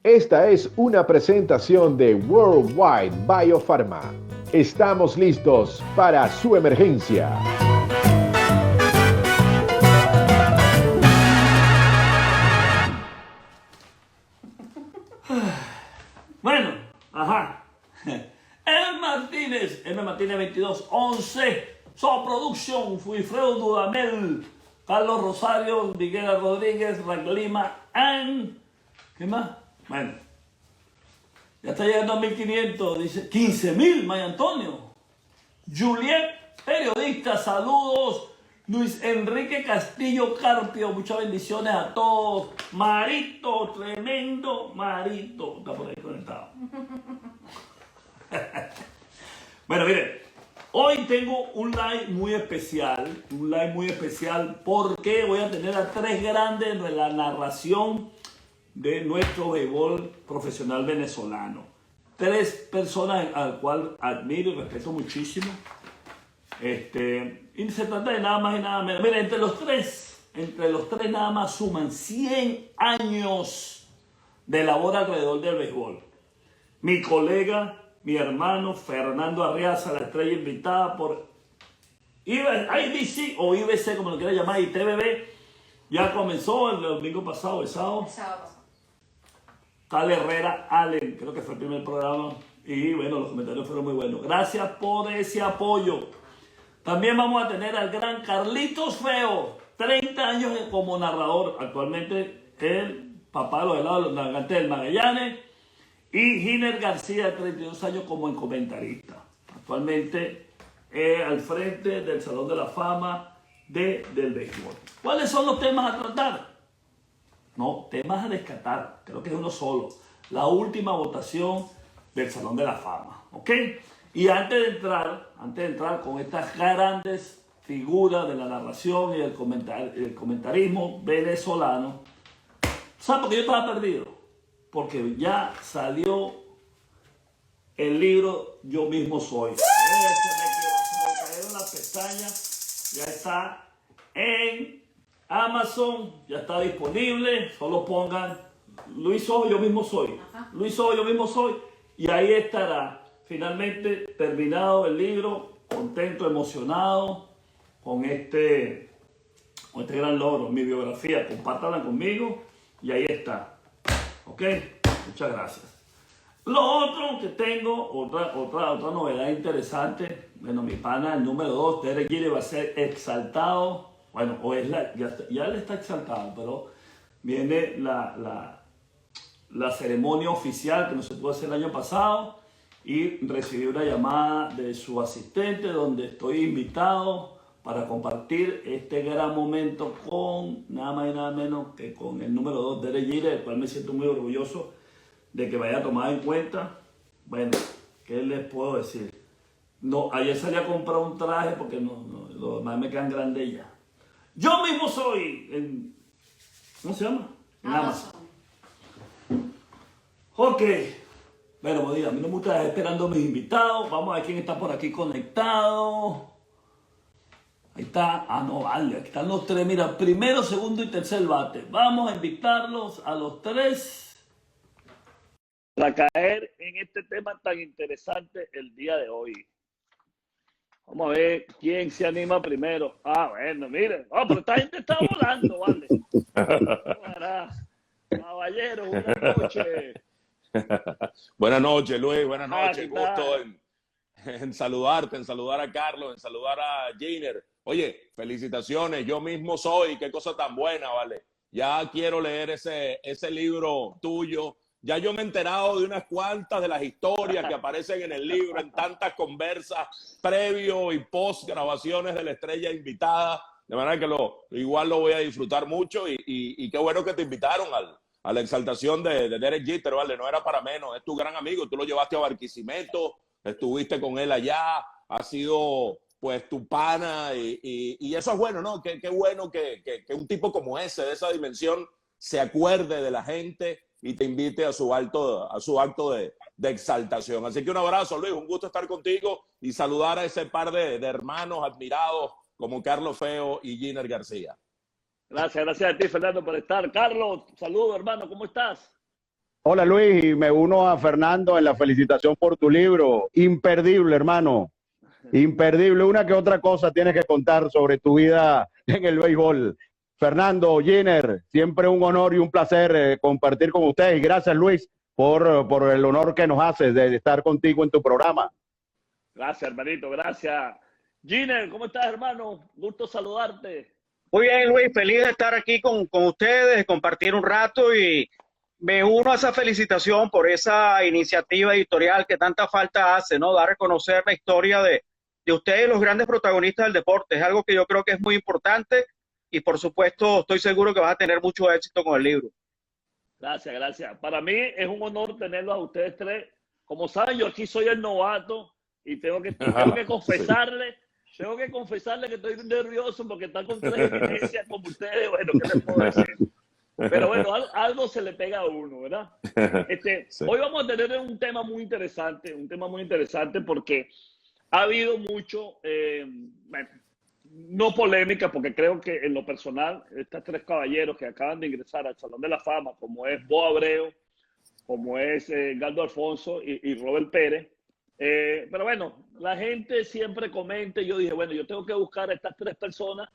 Esta es una presentación de Worldwide Biopharma. Estamos listos para su emergencia. Bueno, ajá. M. Martínez 2211, So Production, Wilfredo Dudamel, Carlos Rosario, Miguel Rodríguez, Raglima, ¿qué más? Bueno, ya está llegando a 1500, dice 15.000, Maya Antonio. Juliet, periodista, saludos. Luis Enrique Castillo Carpio, muchas bendiciones a todos. Marito, tremendo Marito, está por ahí conectado. Bueno, miren, hoy tengo un live muy especial, porque voy a tener a tres grandes de la narración de nuestro béisbol profesional venezolano. Tres personas al cual admiro y respeto muchísimo. Y se trata de nada más y nada menos. Mira, entre los tres nada más suman 100 años de labor alrededor del béisbol. Mi colega, mi hermano Fernando Arriaza, la estrella invitada por IBC o IBC, como lo quiera llamar, y TVB, ya comenzó el domingo pasado, el sábado. Tal Herrera Allen, creo que fue el primer programa. Y bueno, los comentarios fueron muy buenos. Gracias por ese apoyo. También vamos a tener al gran Carlitos Feo, 30 años como narrador. Actualmente el papá de los helados de los Navegantes del Magallanes. Y Giner García, de 32 años como comentarista. Actualmente al frente del Salón de la Fama del béisbol. ¿Cuáles son los temas a tratar? No, temas a descartar. Creo que es uno solo. La última votación del Salón de la Fama. ¿Ok? Y antes de entrar con estas grandes figuras de la narración y el comentarismo venezolano, ¿sabes por qué yo estaba perdido? Porque ya salió el libro Yo Mismo Soy. Se me cayeron las pestañas. Ya está en Amazon, ya está disponible. Solo pongan Luis Ojo, Yo Mismo Soy. Luis Ojo, Yo Mismo Soy. Y ahí estará. Finalmente terminado el libro, contento, emocionado con este gran logro, mi biografía. Compártanla conmigo y ahí está. ¿Ok? Muchas gracias. Lo otro que tengo, otra novedad interesante. Bueno, mi pana, el número 2, Derek Jeter, va a ser exaltado. Bueno, ya él está exaltado, pero viene la ceremonia oficial que no se pudo hacer el año pasado. Y recibí una llamada de su asistente donde estoy invitado para compartir este gran momento con nada más y nada menos que con el número 2, Derek Jeter, del cual me siento muy orgulloso de que vaya tomado en cuenta. Bueno, ¿qué les puedo decir? No, ayer salí a comprar un traje porque los demás me quedan grandes ya. Yo mismo soy ¿cómo se llama? En Amazon. Ok. Bueno, a mí no me gusta esperando a mis invitados. Vamos a ver quién está por aquí conectado. Ahí está. Ah, no, vale. Aquí están los tres. Mira, primero, segundo y tercer bate. Vamos a invitarlos a los tres para caer en este tema tan interesante el día de hoy. Vamos a ver quién se anima primero. Ah, bueno, miren. Oh, pero esta gente está volando, vale. Caballero, buenas noches. Buenas noches, Luis. Buenas noches. Gusto en saludarte, en saludar a Carlos, en saludar a Giner. Oye, felicitaciones. Yo mismo soy. Qué cosa tan buena, ¿vale? Ya quiero leer ese libro tuyo. Ya yo me he enterado de unas cuantas de las historias que aparecen en el libro, en tantas conversas previo y post grabaciones de la estrella invitada. De manera que igual lo voy a disfrutar mucho y qué bueno que te invitaron a la exaltación de Derek Jeter, ¿vale? No era para menos, es tu gran amigo, tú lo llevaste a Barquisimeto, estuviste con él allá, ha sido pues tu pana y eso es bueno, ¿no? Qué bueno que un tipo como ese, de esa dimensión, se acuerde de la gente y te invite a su acto de exaltación. Así que un abrazo, Luis, un gusto estar contigo y saludar a ese par de hermanos admirados como Carlos Feo y Giner García. Gracias a ti, Fernando, por estar. Carlos, saludos, hermano, ¿cómo estás? Hola Luis, y me uno a Fernando en la felicitación por tu libro. Imperdible, hermano. Imperdible. Una que otra cosa tienes que contar sobre tu vida en el béisbol. Fernando, Jenner, siempre un honor y un placer compartir con ustedes. Y gracias, Luis, por el honor que nos haces de estar contigo en tu programa. Gracias, hermanito, gracias. Giner, ¿cómo estás, hermano? Gusto saludarte. Muy bien, Luis, feliz de estar aquí con ustedes, de compartir un rato y me uno a esa felicitación por esa iniciativa editorial que tanta falta hace, ¿no? Dar a conocer la historia de ustedes, los grandes protagonistas del deporte. Es algo que yo creo que es muy importante y, por supuesto, estoy seguro que vas a tener mucho éxito con el libro. Gracias, gracias. Para mí es un honor tenerlos a ustedes tres. Como saben, yo aquí soy el novato y tengo que confesarle. Tengo que confesarle que estoy nervioso porque están con tres eminencias como ustedes. Bueno, ¿qué les puedo decir? Pero bueno, algo se le pega a uno, ¿verdad? Sí. Hoy vamos a tener un tema muy interesante porque ha habido mucho, bueno, no polémica, porque creo que en lo personal, estos tres caballeros que acaban de ingresar al Salón de la Fama, como es Bo Abreu, como es Galdo Alfonso y Robert Pérez, pero bueno, la gente siempre comenta y yo dije, bueno, yo tengo que buscar a estas tres personas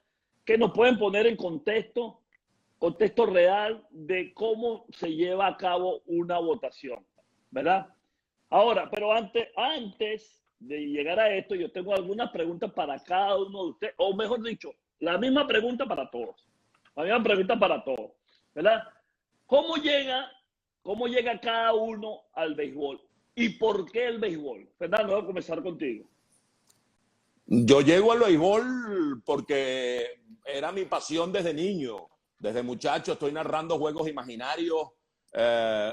que nos pueden poner en contexto real de cómo se lleva a cabo una votación, ¿verdad? Ahora, pero antes de llegar a esto, yo tengo algunas preguntas para cada uno de ustedes, o mejor dicho, la misma pregunta para todos, ¿verdad? ¿Cómo llega cada uno al béisbol? ¿Y por qué el béisbol? Fernando, voy a comenzar contigo. Yo llego al béisbol porque era mi pasión desde niño. Desde muchacho estoy narrando juegos imaginarios,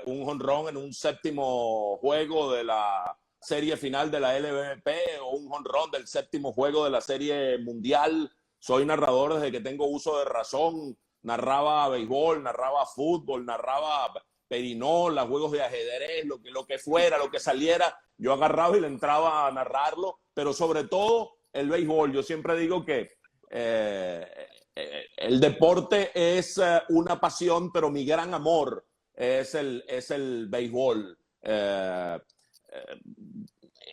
un jonrón en un séptimo juego de la serie final de la LVP o un jonrón del séptimo juego de la serie mundial. Soy narrador desde que tengo uso de razón. Narraba béisbol, narraba fútbol, narraba perinola, juegos de ajedrez, lo que fuera, lo que saliera. Yo agarraba y le entraba a narrarlo, pero sobre todo el béisbol. Yo siempre digo que el deporte es una pasión, pero mi gran amor es el béisbol.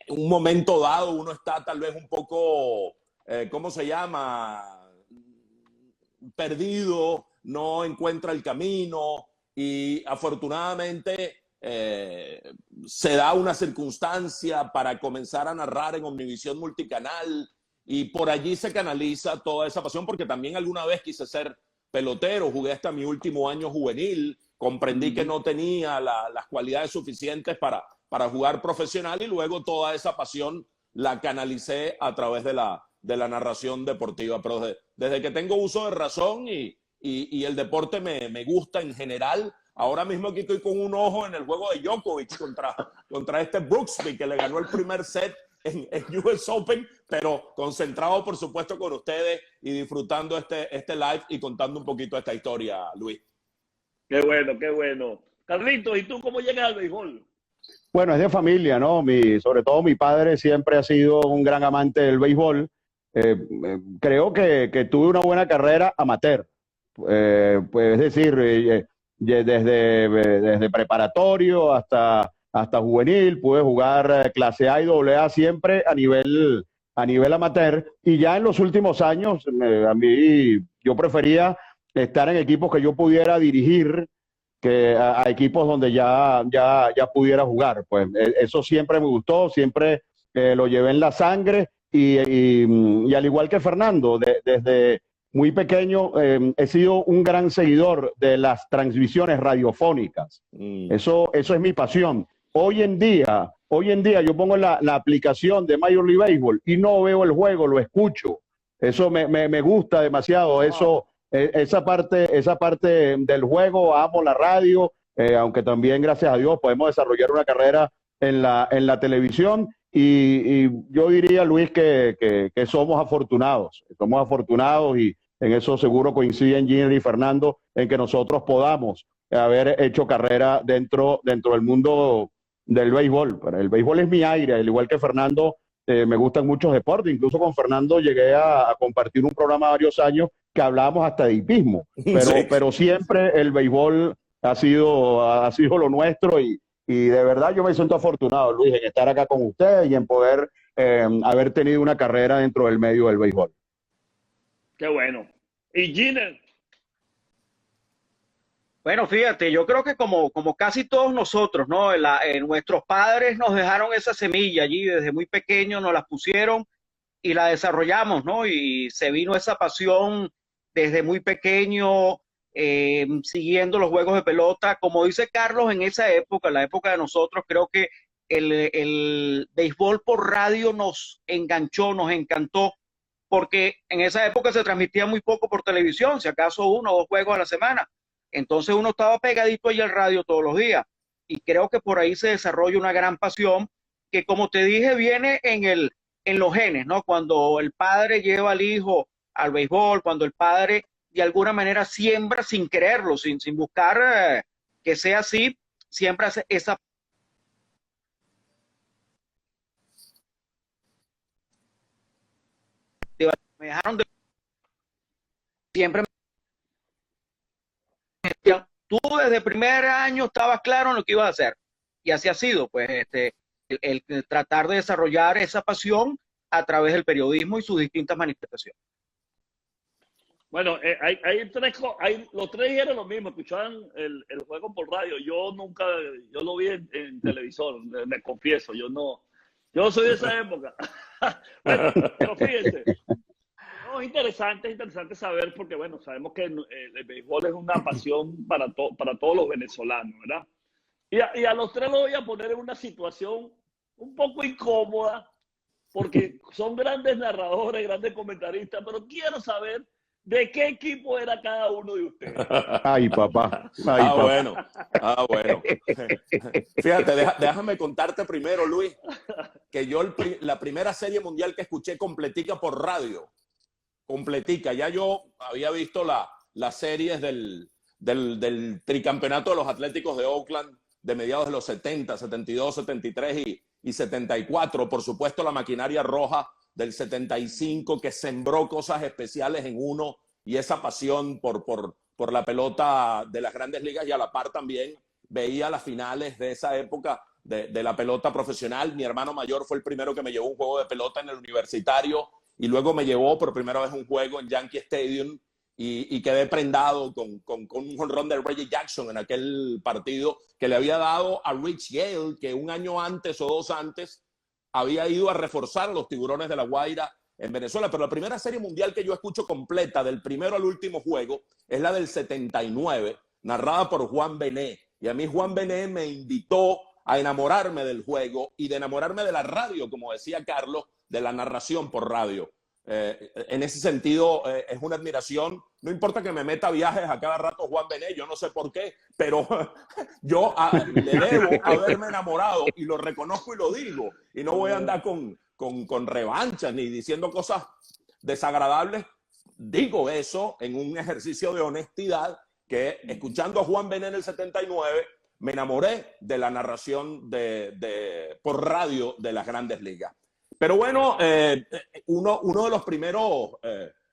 Un momento dado uno está tal vez un poco, ¿cómo se llama? Perdido, no encuentra el camino y afortunadamente se da una circunstancia para comenzar a narrar en Omnivisión Multicanal. Y por allí se canaliza toda esa pasión, porque también alguna vez quise ser pelotero, jugué hasta mi último año juvenil, comprendí que no tenía las cualidades suficientes para jugar profesional y luego toda esa pasión la canalicé a través de la narración deportiva. Pero desde que tengo uso de razón y el deporte me gusta en general. Ahora mismo aquí estoy con un ojo en el juego de Djokovic contra este Brooksby, que le ganó el primer set en US Open, pero concentrado, por supuesto, con ustedes y disfrutando este live y contando un poquito esta historia, Luis. Qué bueno, qué bueno. Carlitos, ¿y tú cómo llegas al béisbol? Bueno, es de familia, ¿no? Sobre todo mi padre siempre ha sido un gran amante del béisbol. Creo que tuve una buena carrera amateur. Pues, es decir, desde preparatorio hasta juvenil, pude jugar clase A y doble A siempre a nivel amateur, y ya en los últimos años yo prefería estar en equipos que yo pudiera dirigir que a equipos donde ya pudiera jugar. Pues eso siempre me gustó, siempre lo llevé en la sangre y al igual que Fernando, desde muy pequeño he sido un gran seguidor de las transmisiones radiofónicas. Eso es mi pasión. Hoy en día yo pongo la aplicación de Major League Baseball y no veo el juego, lo escucho. Eso me gusta demasiado. Eso, esa parte del juego, amo la radio, aunque también, gracias a Dios, podemos desarrollar una carrera en la televisión. Y yo diría, Luis, que somos afortunados y en eso seguro coinciden Giner y Fernando, en que nosotros podamos haber hecho carrera dentro del mundo del béisbol. El béisbol es mi aire, al igual que Fernando, me gustan muchos deportes. Incluso con Fernando llegué a compartir un programa varios años que hablábamos hasta de hipismo, pero siempre el béisbol ha sido lo nuestro y de verdad yo me siento afortunado, Luis, en estar acá con ustedes y en poder haber tenido una carrera dentro del medio del béisbol. Qué bueno. Y Giner. Bueno, fíjate, yo creo que como casi todos nosotros, ¿no? Nuestros padres nos dejaron esa semilla allí desde muy pequeños, nos la pusieron y la desarrollamos, ¿no? Y se vino esa pasión desde muy pequeño, siguiendo los juegos de pelota. Como dice Carlos, en esa época, en la época de nosotros, creo que el béisbol por radio nos enganchó, nos encantó, porque en esa época se transmitía muy poco por televisión, si acaso 1 o 2 juegos a la semana. Entonces uno estaba pegadito ahí al radio todos los días. Y creo que por ahí se desarrolla una gran pasión que, como te dije, viene en los genes, ¿no? Cuando el padre lleva al hijo al béisbol, cuando el padre de alguna manera siembra sin quererlo, sin buscar que sea así, siempre hace esa. Me dejaron de. Siempre me decían, tú desde el primer año estabas claro en lo que ibas a hacer. Y así ha sido, pues, el tratar de desarrollar esa pasión a través del periodismo y sus distintas manifestaciones. Bueno, los tres dijeron lo mismo, escuchaban el juego por radio. Yo lo vi en televisor, me confieso, yo no soy de esa época. Bueno, pero fíjense, no, es interesante saber, porque bueno, sabemos que el béisbol es una pasión para todos los venezolanos, ¿verdad? Y a los tres los voy a poner en una situación un poco incómoda, porque son grandes narradores, grandes comentaristas, pero quiero saber ¿de qué equipo era cada uno de ustedes? Ay, papá. Bueno. Fíjate, déjame contarte primero, Luis, que yo la primera serie mundial que escuché completica por radio, completica, ya yo había visto las series del tricampeonato de los Atléticos de Oakland de mediados de los 70, 72, 73 y 74, por supuesto la maquinaria roja del 75, que sembró cosas especiales en uno, y esa pasión por la pelota de las grandes ligas, y a la par también veía las finales de esa época de la pelota profesional. Mi hermano mayor fue el primero que me llevó un juego de pelota en el universitario, y luego me llevó por primera vez un juego en Yankee Stadium, y quedé prendado con un jonrón de Reggie Jackson en aquel partido que le había dado a Rich Yale, que un año antes o 2 antes había ido a reforzar a los Tiburones de La Guaira en Venezuela. Pero la primera serie mundial que yo escucho completa, del primero al último juego, es la del 79, narrada por Juan Bené. Y a mí Juan Bené me invitó a enamorarme del juego y de enamorarme de la radio, como decía Carlos, de la narración por radio. En ese sentido, es una admiración. No importa que me meta viajes a cada rato Juan Bené, yo no sé por qué, pero yo le debo haberme enamorado, y lo reconozco y lo digo. Y no voy a andar con revanchas ni diciendo cosas desagradables. Digo eso en un ejercicio de honestidad, que escuchando a Juan Bené en el 79 me enamoré de la narración por radio de las grandes ligas. Pero bueno, uno de los primeros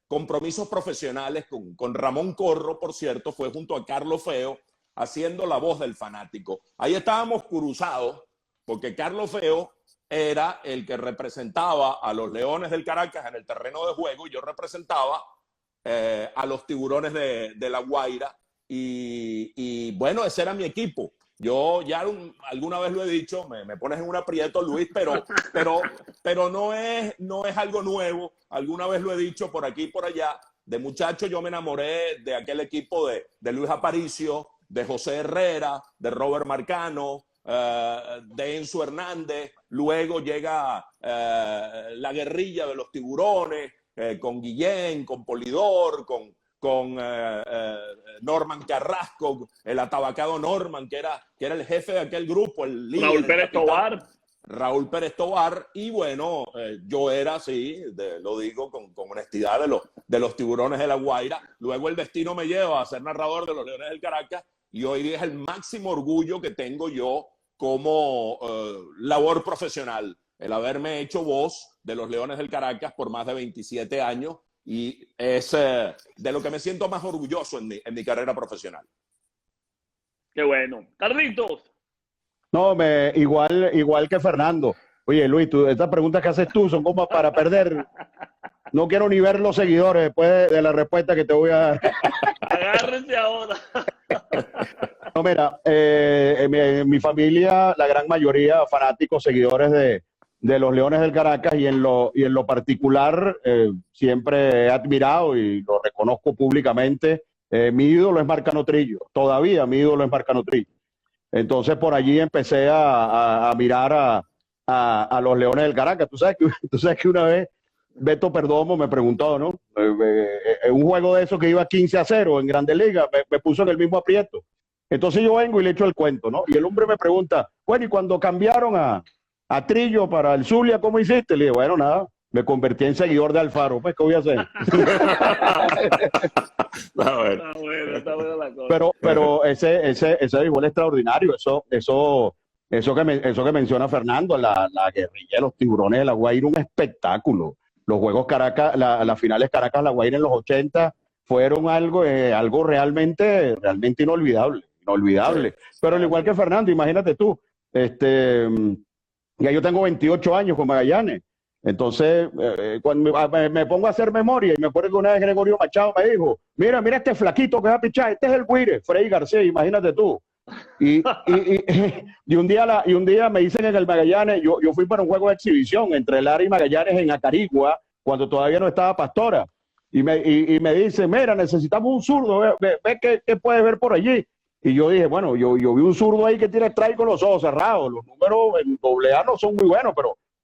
compromisos profesionales con Ramón Corro, por cierto, fue junto a Carlos Feo, haciendo la voz del fanático. Ahí estábamos cruzados, porque Carlos Feo era el que representaba a los Leones del Caracas en el terreno de juego, y yo representaba a los Tiburones de La Guaira, y bueno, ese era mi equipo. Yo ya alguna vez lo he dicho, me pones en un aprieto, Luis, pero no es algo nuevo. Alguna vez lo he dicho por aquí y por allá. De muchacho yo me enamoré de aquel equipo de Luis Aparicio, de José Herrera, de Robert Marcano, de Enzo Hernández. Luego llega la guerrilla de los Tiburones, con Guillén, con Polidor, con Norman Carrasco, el atabacado Norman, que era el jefe de aquel grupo, el líder, Raúl Pérez Tobar. Y bueno, yo era así, lo digo con honestidad, de los Tiburones de La Guaira. Luego el destino me lleva a ser narrador de los Leones del Caracas, y hoy es el máximo orgullo que tengo yo como labor profesional, el haberme hecho voz de los Leones del Caracas por más de 27 años, y es de lo que me siento más orgulloso en mi carrera profesional. Qué bueno. Carlitos. No, igual que Fernando. Oye, Luis, estas preguntas que haces tú son como para perder. No quiero ni ver los seguidores después de la respuesta que te voy a dar. Agárrense ahora. No, mira, en mi familia, la gran mayoría fanáticos, seguidores de los Leones del Caracas, y en lo particular siempre he admirado y lo reconozco públicamente. Mi ídolo es Marcano Trillo, todavía mi ídolo es Marcano Trillo. Entonces por allí empecé a mirar a los Leones del Caracas. Tú sabes que una vez Beto Perdomo me preguntó, ¿no? Un juego de esos que iba 15-0 en Grandes Ligas, me puso en el mismo aprieto. Entonces yo vengo y le echo el cuento, ¿no? Y el hombre me pregunta, bueno, ¿y cuando cambiaron a Trillo para el Zulia, cómo hiciste? Le digo, bueno, nada, me convertí en seguidor de Alfaro, pues, ¿qué voy a hacer? Está buena la cosa. Pero ese béisbol extraordinario, eso que menciona Fernando, la guerrilla de los Tiburones de La Guaira, un espectáculo. Los juegos Caracas, las finales Caracas-La Guaira en los 80 fueron algo realmente inolvidable. Pero al igual que Fernando, imagínate tú, ya yo tengo 28 años con Magallanes. Entonces, cuando me pongo a hacer memoria, y me acuerdo que una vez Gregorio Machado me dijo, mira este flaquito que va a pichar, este es el Guire, Freddy García, imagínate tú. Y un día me dicen en el Magallanes, yo fui para un juego de exhibición entre Lara y Magallanes en Acarigua, cuando todavía no estaba Pastora, y me dicen, mira, necesitamos un zurdo, ve qué puedes ver por allí. Y yo dije, bueno, yo vi un zurdo ahí que tiene strike con los ojos cerrados, los números en AA no son muy buenos,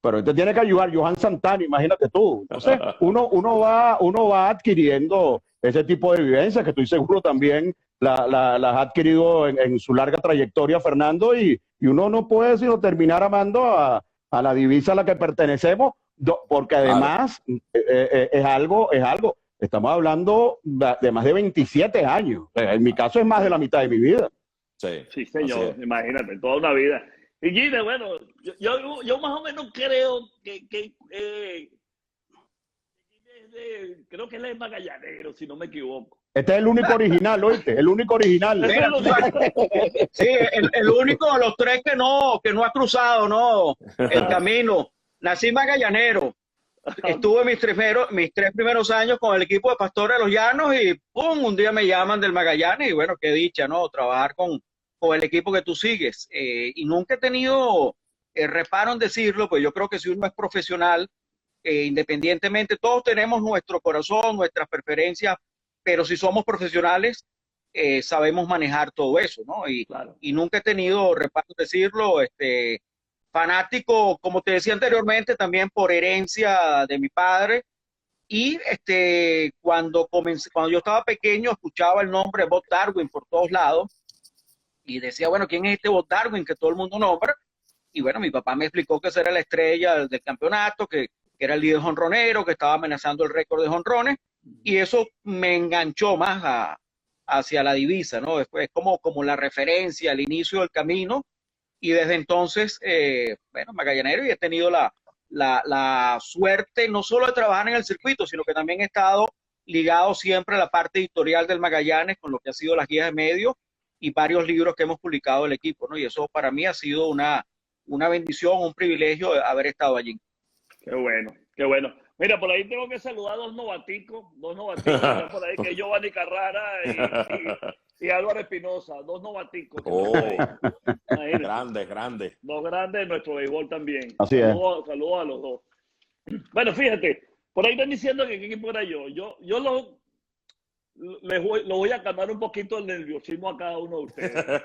pero este tiene que ayudar, Johan Santana, imagínate tú. Entonces, uno va adquiriendo ese tipo de vivencias que estoy seguro también las ha adquirido en su larga trayectoria, Fernando, y uno no puede sino terminar amando a la divisa a la que pertenecemos, porque además es algo, estamos hablando de más de 27 años. En mi caso es más de la mitad de mi vida. Sí, señor, imagínate, toda una vida. Y Gine, bueno, yo más o menos creo que creo que él es magallanero, si no me equivoco. Este es el único original, ¿oíste? El único original. Mira, sí, el único de los tres que no ha cruzado, ¿no? El camino. Nací magallanero. Estuve mis tres primeros años con el equipo de Pastores de los Llanos y ¡pum! Un día me llaman del Magallanes y bueno, qué dicha, ¿no? Trabajar con el equipo que tú sigues. Y nunca he tenido reparo en decirlo, pues yo creo que si uno es profesional, independientemente, todos tenemos nuestro corazón, nuestras preferencias, pero si somos profesionales, sabemos manejar todo eso, ¿no? Claro. Y nunca he tenido reparo en decirlo, fanático, como te decía anteriormente, también por herencia de mi padre. Y cuando yo estaba pequeño, escuchaba el nombre de Bob Darwin por todos lados y decía, bueno, ¿quién es este Bob Darwin que todo el mundo nombra? Y bueno, mi papá me explicó que esa era la estrella del campeonato, que era el líder jonronero, que estaba amenazando el récord de jonrones, y eso me enganchó más hacia la divisa, ¿no? Después como la referencia, al inicio del camino. Y desde entonces, bueno, magallanero, y he tenido la suerte no solo de trabajar en el circuito, sino que también he estado ligado siempre a la parte editorial del Magallanes, con lo que ha sido las guías de medios y varios libros que hemos publicado el equipo, ¿no? Y eso para mí ha sido una bendición, un privilegio haber estado allí. Qué bueno, qué bueno. Mira, por ahí tengo que saludar a dos novaticos que están por ahí, que es Giovanni Carrara y Álvaro Espinosa, dos novaticos. Grandes. Dos grandes de nuestro béisbol también. Así es. Saludos a los dos. Bueno, fíjate, por ahí están diciendo que qué equipo era yo. Yo lo voy a calmar un poquito el nerviosismo a cada uno de ustedes.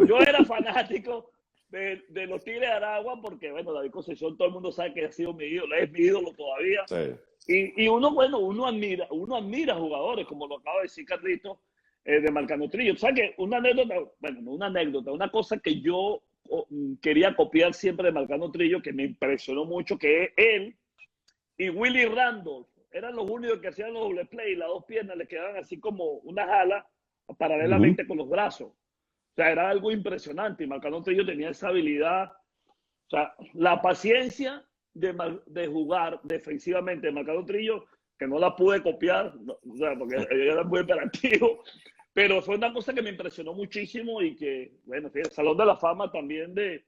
Yo era fanático de los Tigres de Aragua porque, bueno, David Concepción, todo el mundo sabe que ha sido mi ídolo, es mi ídolo todavía. Sí. Y uno admira jugadores, como lo acaba de decir Carlitos, de Marcano Trillo. O sea que una cosa que yo quería copiar siempre de Marcano Trillo, que me impresionó mucho, que él y Willie Randolph eran los únicos que hacían los doble play, las dos piernas le quedaban así como unas alas paralelamente con los brazos. O sea, era algo impresionante y Marcano Trillo tenía esa habilidad, o sea, la paciencia de jugar defensivamente de Marcano Trillo, que no la pude copiar, o sea, porque era muy operativo, Pero fue una cosa que me impresionó muchísimo y que, bueno, el Salón de la Fama también de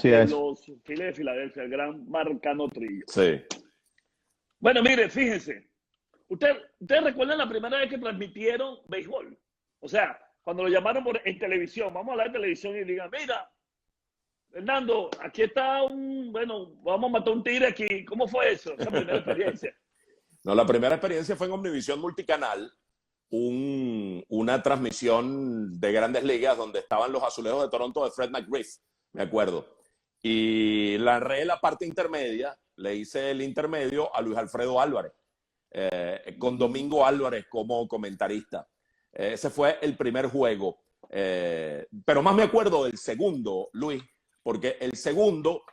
los Phillies de Filadelfia, el gran Marcano Trillo. Sí. Bueno, mire, fíjense. ¿Ustedes recuerdan la primera vez que transmitieron béisbol? O sea, cuando lo llamaron en televisión, vamos a hablar de televisión y digan, mira, Fernando, aquí está vamos a matar un tigre aquí. ¿Cómo fue eso? Esa primera experiencia. No, la primera experiencia fue en Omnivisión Multicanal, una transmisión de Grandes Ligas donde estaban los Azulejos de Toronto de Fred McGriff, me acuerdo. Y narré la parte intermedia, le hice el intermedio a Luis Alfredo Álvarez, con Domingo Álvarez como comentarista. Ese fue el primer juego. Pero más me acuerdo del segundo, Luis, porque el segundo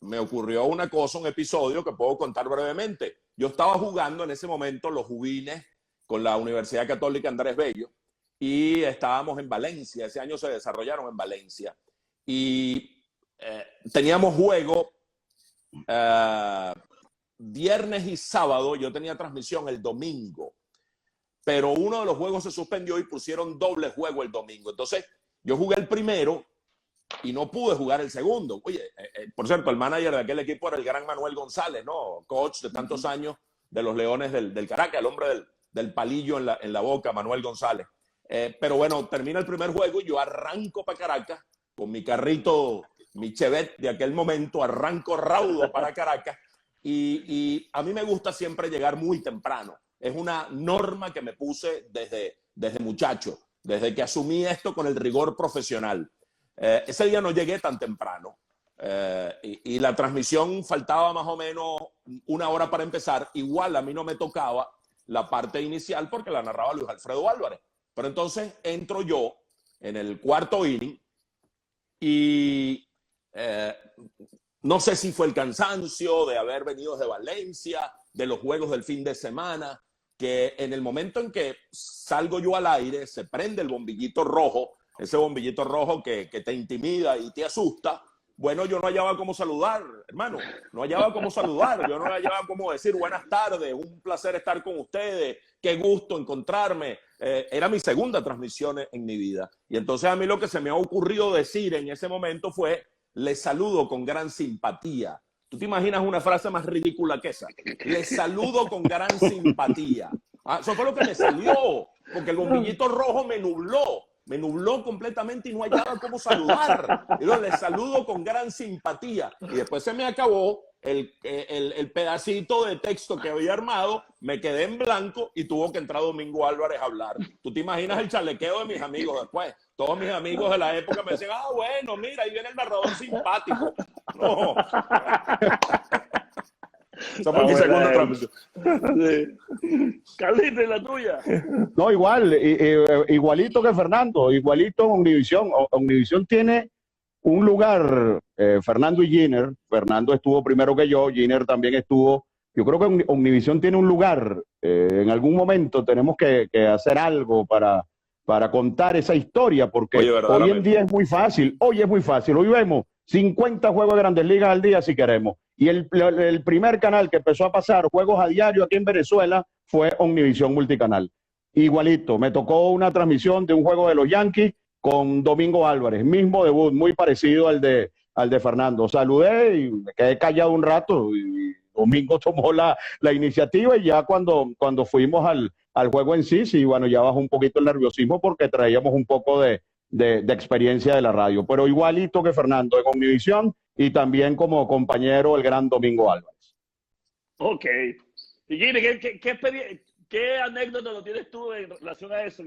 me ocurrió una cosa, un episodio que puedo contar brevemente. Yo estaba jugando en ese momento los juveniles con la Universidad Católica Andrés Bello y estábamos en Valencia. Ese año se desarrollaron en Valencia. Y teníamos juego viernes y sábado. Yo tenía transmisión el domingo, pero uno de los juegos se suspendió y pusieron doble juego el domingo. Entonces yo jugué el primero y no pude jugar el segundo. Oye, por cierto, el manager de aquel equipo era el gran Manuel González, ¿no? Coach de tantos años de los Leones del Caracas, el hombre del palillo en la boca, Manuel González. Pero bueno, termina el primer juego y yo arranco para Caracas con mi carrito, mi Chevette de aquel momento, arranco raudo para Caracas y a mí me gusta siempre llegar muy temprano. Es una norma que me puse desde muchacho, desde que asumí esto con el rigor profesional. Ese día no llegué tan temprano y la transmisión faltaba más o menos una hora para empezar. Igual a mí no me tocaba la parte inicial porque la narraba Luis Alfredo Álvarez. Pero entonces entro yo en el cuarto inning y no sé si fue el cansancio de haber venido desde Valencia, de los juegos del fin de semana, que en el momento en que salgo yo al aire se prende el bombillito rojo, ese bombillito rojo que te intimida y te asusta. Bueno, yo no hallaba cómo saludar, hermano, no hallaba cómo saludar, yo no hallaba cómo decir buenas tardes, un placer estar con ustedes, qué gusto encontrarme. Era mi segunda transmisión en mi vida. Y entonces a mí lo que se me ha ocurrido decir en ese momento fue, les saludo con gran simpatía. ¿Tú te imaginas una frase más ridícula que esa? Les saludo con gran simpatía. Eso fue lo que me salió, porque el bombillito rojo me nubló completamente y no hallaba cómo saludar. Y yo les saludo con gran simpatía. Y después se me acabó el pedacito de texto que había armado, me quedé en blanco y tuvo que entrar Domingo Álvarez a hablar. ¿Tú te imaginas el chalequeo de mis amigos después? Todos mis amigos de la época me decían, bueno, mira, ahí viene el narrador simpático. No. Esa fue mi segunda transmisión. Sí. Carlita, ¿y la tuya? No, igual, igualito que Fernando, igualito en Univisión. Univisión tiene un lugar, Fernando y Giner. Fernando estuvo primero que yo, Giner también estuvo. Yo creo que Univisión tiene un lugar. En algún momento tenemos que hacer algo para contar esa historia, porque hoy en día es muy fácil. Hoy es muy fácil. Hoy vemos 50 juegos de Grandes Ligas al día si queremos. Y el primer canal que empezó a pasar juegos a diario aquí en Venezuela fue Omnivisión Multicanal. Igualito, me tocó una transmisión de un juego de los Yankees con Domingo Álvarez, mismo debut, muy parecido al de Fernando. Saludé y me quedé callado un rato y Domingo tomó la iniciativa y ya cuando fuimos al juego en sí, bueno, ya bajó un poquito el nerviosismo porque traíamos un poco de experiencia de la radio, pero igualito que Fernando en Omnivisión y también como compañero el gran Domingo Álvarez. Ok. Y Gini, ¿qué anécdota lo tienes tú en relación a eso?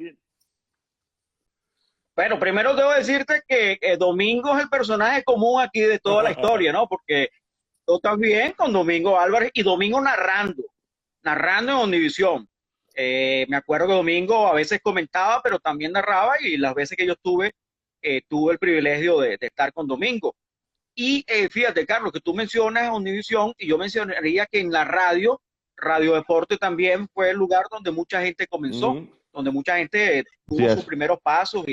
Bueno, primero debo decirte que Domingo es el personaje común aquí de toda la historia, ¿no? Porque tú estás bien con Domingo Álvarez y Domingo narrando en Omnivisión. Me acuerdo que Domingo a veces comentaba, pero también narraba y las veces que yo tuve el privilegio de estar con Domingo. Y fíjate, Carlos, que tú mencionas Univisión y yo mencionaría que en la Radio Deporte también fue el lugar donde mucha gente comenzó, donde mucha gente tuvo sus primeros pasos.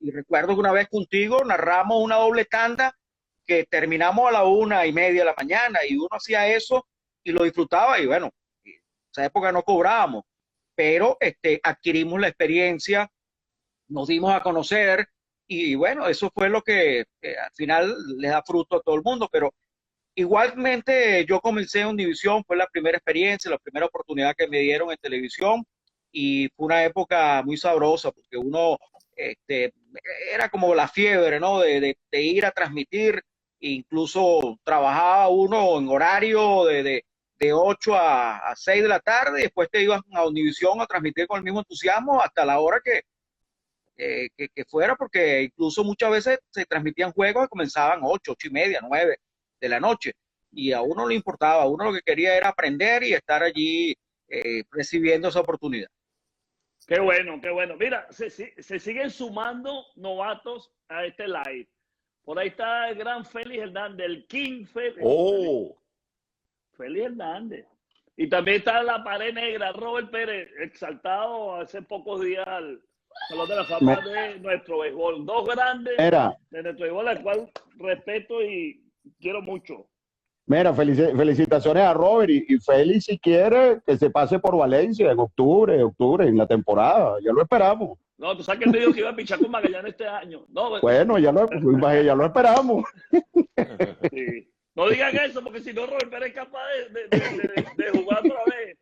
Y recuerdo que una vez contigo narramos una doble tanda que terminamos a la 1:30 de la mañana y uno hacía eso y lo disfrutaba y bueno, en esa época no cobrábamos, pero adquirimos la experiencia nos dimos a conocer y bueno, eso fue lo que al final les da fruto a todo el mundo, pero igualmente yo comencé en Univisión, fue la primera experiencia, la primera oportunidad que me dieron en televisión y fue una época muy sabrosa porque uno era como la fiebre, ¿no? De ir a transmitir, e incluso trabajaba uno en horario de 8 a 6 de la tarde y después te ibas a Univisión a transmitir con el mismo entusiasmo hasta la hora que fuera, porque incluso muchas veces se transmitían juegos que comenzaban 8:30, 9 de la noche, y a uno no le importaba, a uno lo que quería era aprender y estar allí recibiendo esa oportunidad. Qué bueno, qué bueno. Mira, se siguen sumando novatos a este live. Por ahí está el gran Félix Hernández, el King Félix. Oh, Félix Hernández. Y también está la pared negra, Robert Pérez, exaltado hace pocos días al Salón de la Fama de nuestro béisbol. Dos grandes de nuestro béisbol, al cual respeto y quiero mucho. Mira, felicitaciones a Robert y Félix, si quiere, que se pase por Valencia en octubre, en la temporada. Ya lo esperamos. No, tú sabes que él me dijo que iba a pichar con Magallanes este año. No, bueno, ya lo esperamos. Sí. No digan eso, porque si no, Robert Pérez es capaz de jugar otra vez.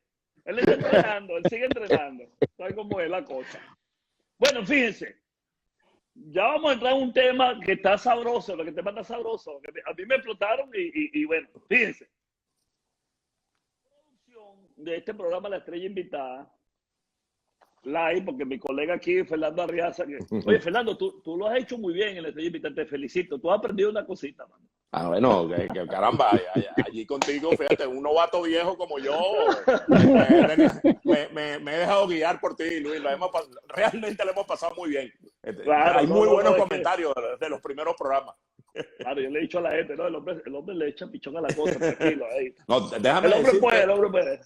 Él está entrenando, él sigue entrenando. ¿Sabes cómo es la cosa? Bueno, fíjense. Ya vamos a entrar en un tema que está sabroso, lo que el tema está sabroso. A mí me explotaron y bueno, fíjense. La producción de este programa La Estrella Invitada, live, porque mi colega aquí, Fernando Arriaza, oye, Fernando, tú lo has hecho muy bien en La Estrella Invitada, te felicito. Tú has aprendido una cosita, mano. Ah, bueno, que caramba, allí contigo, fíjate, un novato viejo como yo, me he dejado guiar por ti, Luis, realmente lo hemos pasado muy bien. Claro, hay muy buenos comentarios de los primeros programas. Claro, yo le he dicho a la gente, no, el hombre le echa pichón a la cosa, tranquilo. Ahí. No, el hombre puede.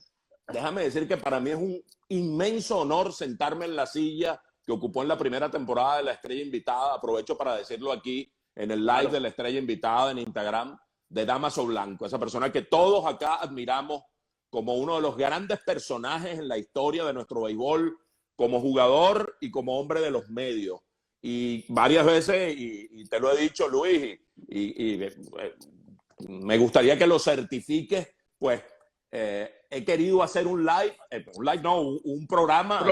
Déjame decir que para mí es un inmenso honor sentarme en la silla que ocupó en la primera temporada de La Estrella Invitada. Aprovecho para decirlo aquí en el live de La Estrella Invitada en Instagram, de Damaso Blanco, esa persona que todos acá admiramos como uno de los grandes personajes en la historia de nuestro béisbol, como jugador y como hombre de los medios. Y varias veces, y te lo he dicho, Luis, y me gustaría que lo certifiques, pues he querido hacer un programa,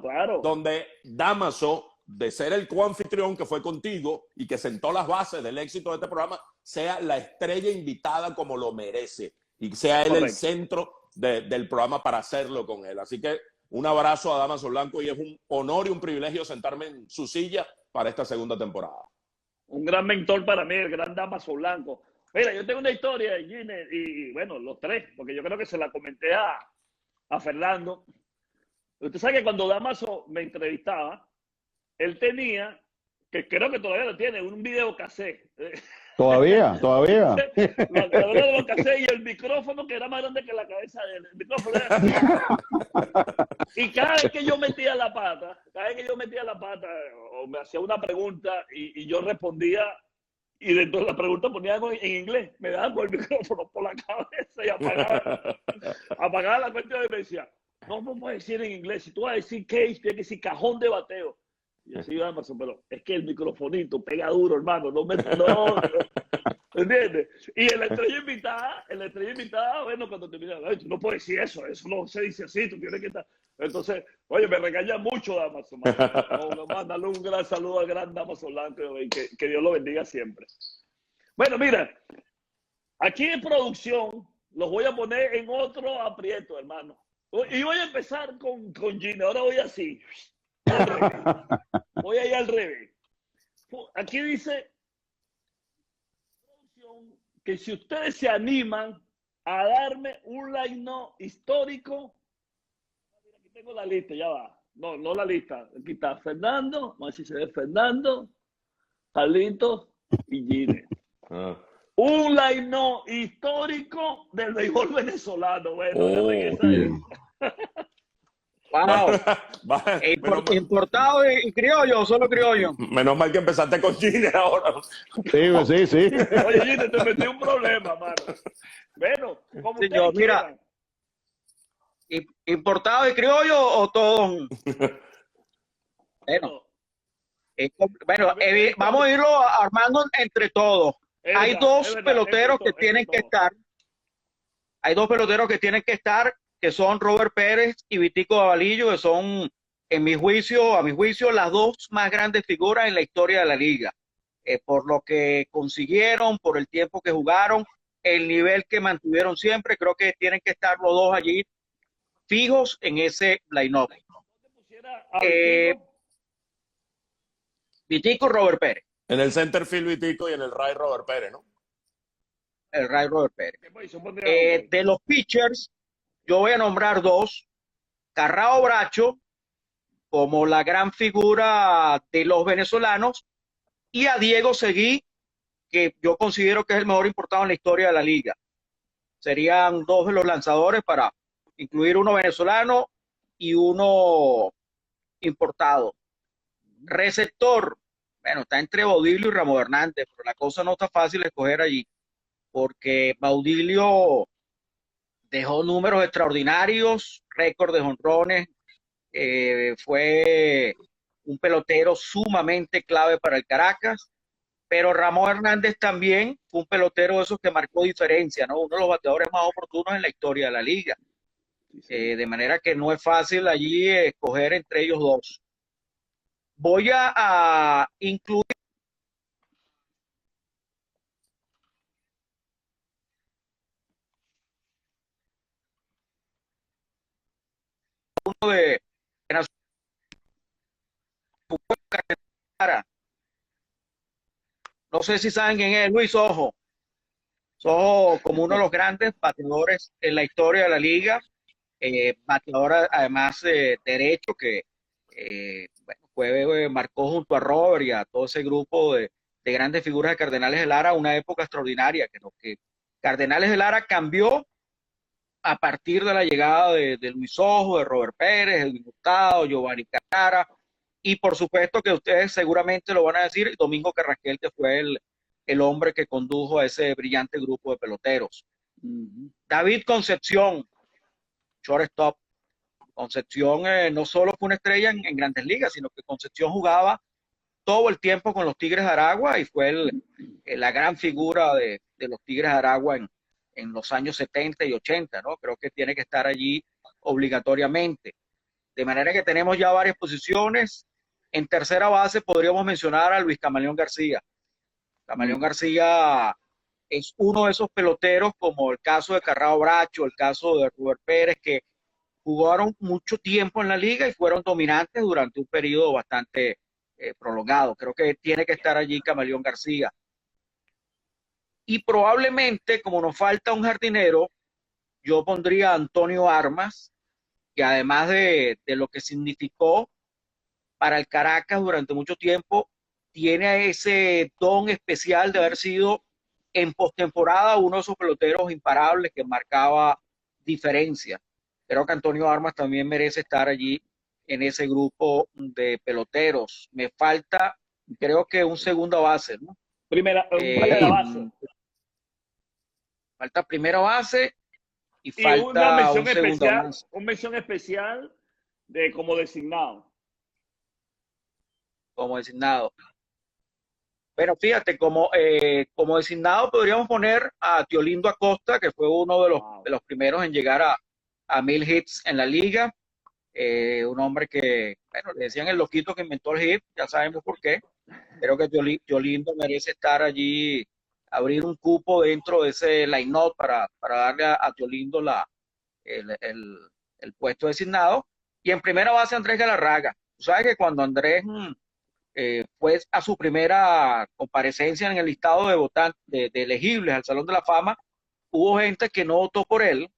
claro, donde Damaso, de ser el coanfitrión que fue contigo y que sentó las bases del éxito de este programa, sea la estrella invitada como lo merece y sea él el centro del programa para hacerlo con él. Así que un abrazo a Damaso Blanco y es un honor y un privilegio sentarme en su silla para esta segunda temporada. Un gran mentor para mí, el gran Damaso Blanco. Mira, yo tengo una historia, Gine, y bueno, los tres, porque yo creo que se la comenté a Fernando. Usted sabe que cuando Damaso me entrevistaba, él tenía, que creo que todavía lo tiene, un video cassette. Todavía. La de los cassettes y el micrófono que era más grande que la cabeza de él. El micrófono era... Y cada vez que yo metía la pata, o me hacía una pregunta y yo respondía, y dentro de la pregunta ponía algo en inglés, me daban con el micrófono por la cabeza y apagaba la cuestión y me decía, no puedes decir en inglés, si tú vas a decir case, tienes que decir cajón de bateo. Y yo sí, Amazon, pero es que el microfonito pega duro, hermano, no. ¿Entiendes? Y en la estrella invitada, bueno, cuando te miran, tú no puedes decir eso no se dice así, tú tienes que estar. Entonces, oye, me regaña mucho Damaso. Mándale un gran saludo al gran Damaso Blanco y que Dios lo bendiga siempre. Bueno, mira, aquí en producción los voy a poner en otro aprieto, hermano. Y voy a empezar con Gine, ahora voy así. Voy a ir al revés. Aquí dice que si ustedes se animan a darme un line-up histórico, aquí tengo la lista, ya va. No la lista. Aquí está Fernando, vamos a ver si se ve Fernando, Carlitos y Gine. Un line-up histórico del béisbol venezolano. Bueno, wow. Importado y criollo, solo criollo. Menos mal que empezaste con Gine ahora. Sí. Oye, Gine, te metí un problema, mano. Bueno, como sí, yo, mira, ¿importado y criollo o todos? Bueno, vamos a irlo armando entre todos. Hay dos peloteros que tienen que estar. Hay dos peloteros que tienen que estar, que son Robert Pérez y Vitico Davalillo, que son, a mi juicio, las dos más grandes figuras en la historia de la liga. Por lo que consiguieron, por el tiempo que jugaron, el nivel que mantuvieron siempre, creo que tienen que estar los dos allí fijos en ese line-up. Vitico, Robert Pérez. En el center field Vitico y en el right Robert Pérez, ¿no? El right Robert Pérez. De los pitchers, yo voy a nombrar dos. Carrao Bracho, como la gran figura de los venezolanos, y a Diego Seguí, que yo considero que es el mejor importado en la historia de la liga. Serían dos de los lanzadores para incluir uno venezolano y uno importado. Receptor, bueno, está entre Baudilio y Ramos Hernández, pero la cosa no está fácil de escoger allí, porque Baudilio dejó números extraordinarios, récord de jonrones, fue un pelotero sumamente clave para el Caracas, pero Ramos Hernández también fue un pelotero de esos que marcó diferencia, ¿no? Uno de los bateadores más oportunos en la historia de la liga. De manera que no es fácil allí escoger entre ellos dos. Voy a incluir uno de no sé si saben quién es, Luis Sojo. Sojo, como uno de los grandes bateadores en la historia de la liga, bateador además derecho que marcó junto a Robert y a todo ese grupo de grandes figuras de Cardenales de Lara una época extraordinaria, que Cardenales de Lara cambió a partir de la llegada de Luis Sojo, de Robert Pérez, Edwin Hurtado, Giovanni Carrara, y por supuesto que ustedes seguramente lo van a decir, Domingo Carrasquel, que fue el hombre que condujo a ese brillante grupo de peloteros. David Concepción, shortstop. Concepción no solo fue una estrella en Grandes Ligas, sino que Concepción jugaba todo el tiempo con los Tigres de Aragua y fue la gran figura de los Tigres de Aragua en los años 70 y 80, ¿no? Creo que tiene que estar allí obligatoriamente. De manera que tenemos ya varias posiciones. En tercera base podríamos mencionar a Luis Camaleón García. Camaleón García es uno de esos peloteros, como el caso de Carrao Bracho, el caso de Robert Pérez, que jugaron mucho tiempo en la liga y fueron dominantes durante un periodo bastante prolongado. Creo que tiene que estar allí Camaleón García. Y probablemente, como nos falta un jardinero, yo pondría a Antonio Armas, que además de lo que significó para el Caracas durante mucho tiempo, tiene ese don especial de haber sido en postemporada uno de esos peloteros imparables que marcaba diferencia. Creo que Antonio Armas también merece estar allí en ese grupo de peloteros. Me falta, creo que un segunda base, ¿no? Primera base. Falta primera base y falta una mención especial, base. Una mención especial de como designado. Como designado. Pero fíjate, como designado podríamos poner a Teolindo Acosta, que fue uno de los primeros en llegar a 1000 hits en la liga. Un hombre que, bueno, le decían el loquito que inventó el hit, ya sabemos por qué. Creo que Teolindo merece estar allí, abrir un cupo dentro de ese line-up para darle a Teolindo el puesto designado. Y en primera base Andrés Galarraga. Tú sabes que cuando Andrés fue a su primera comparecencia en el listado de votantes, de elegibles al Salón de la Fama, hubo gente que no votó por él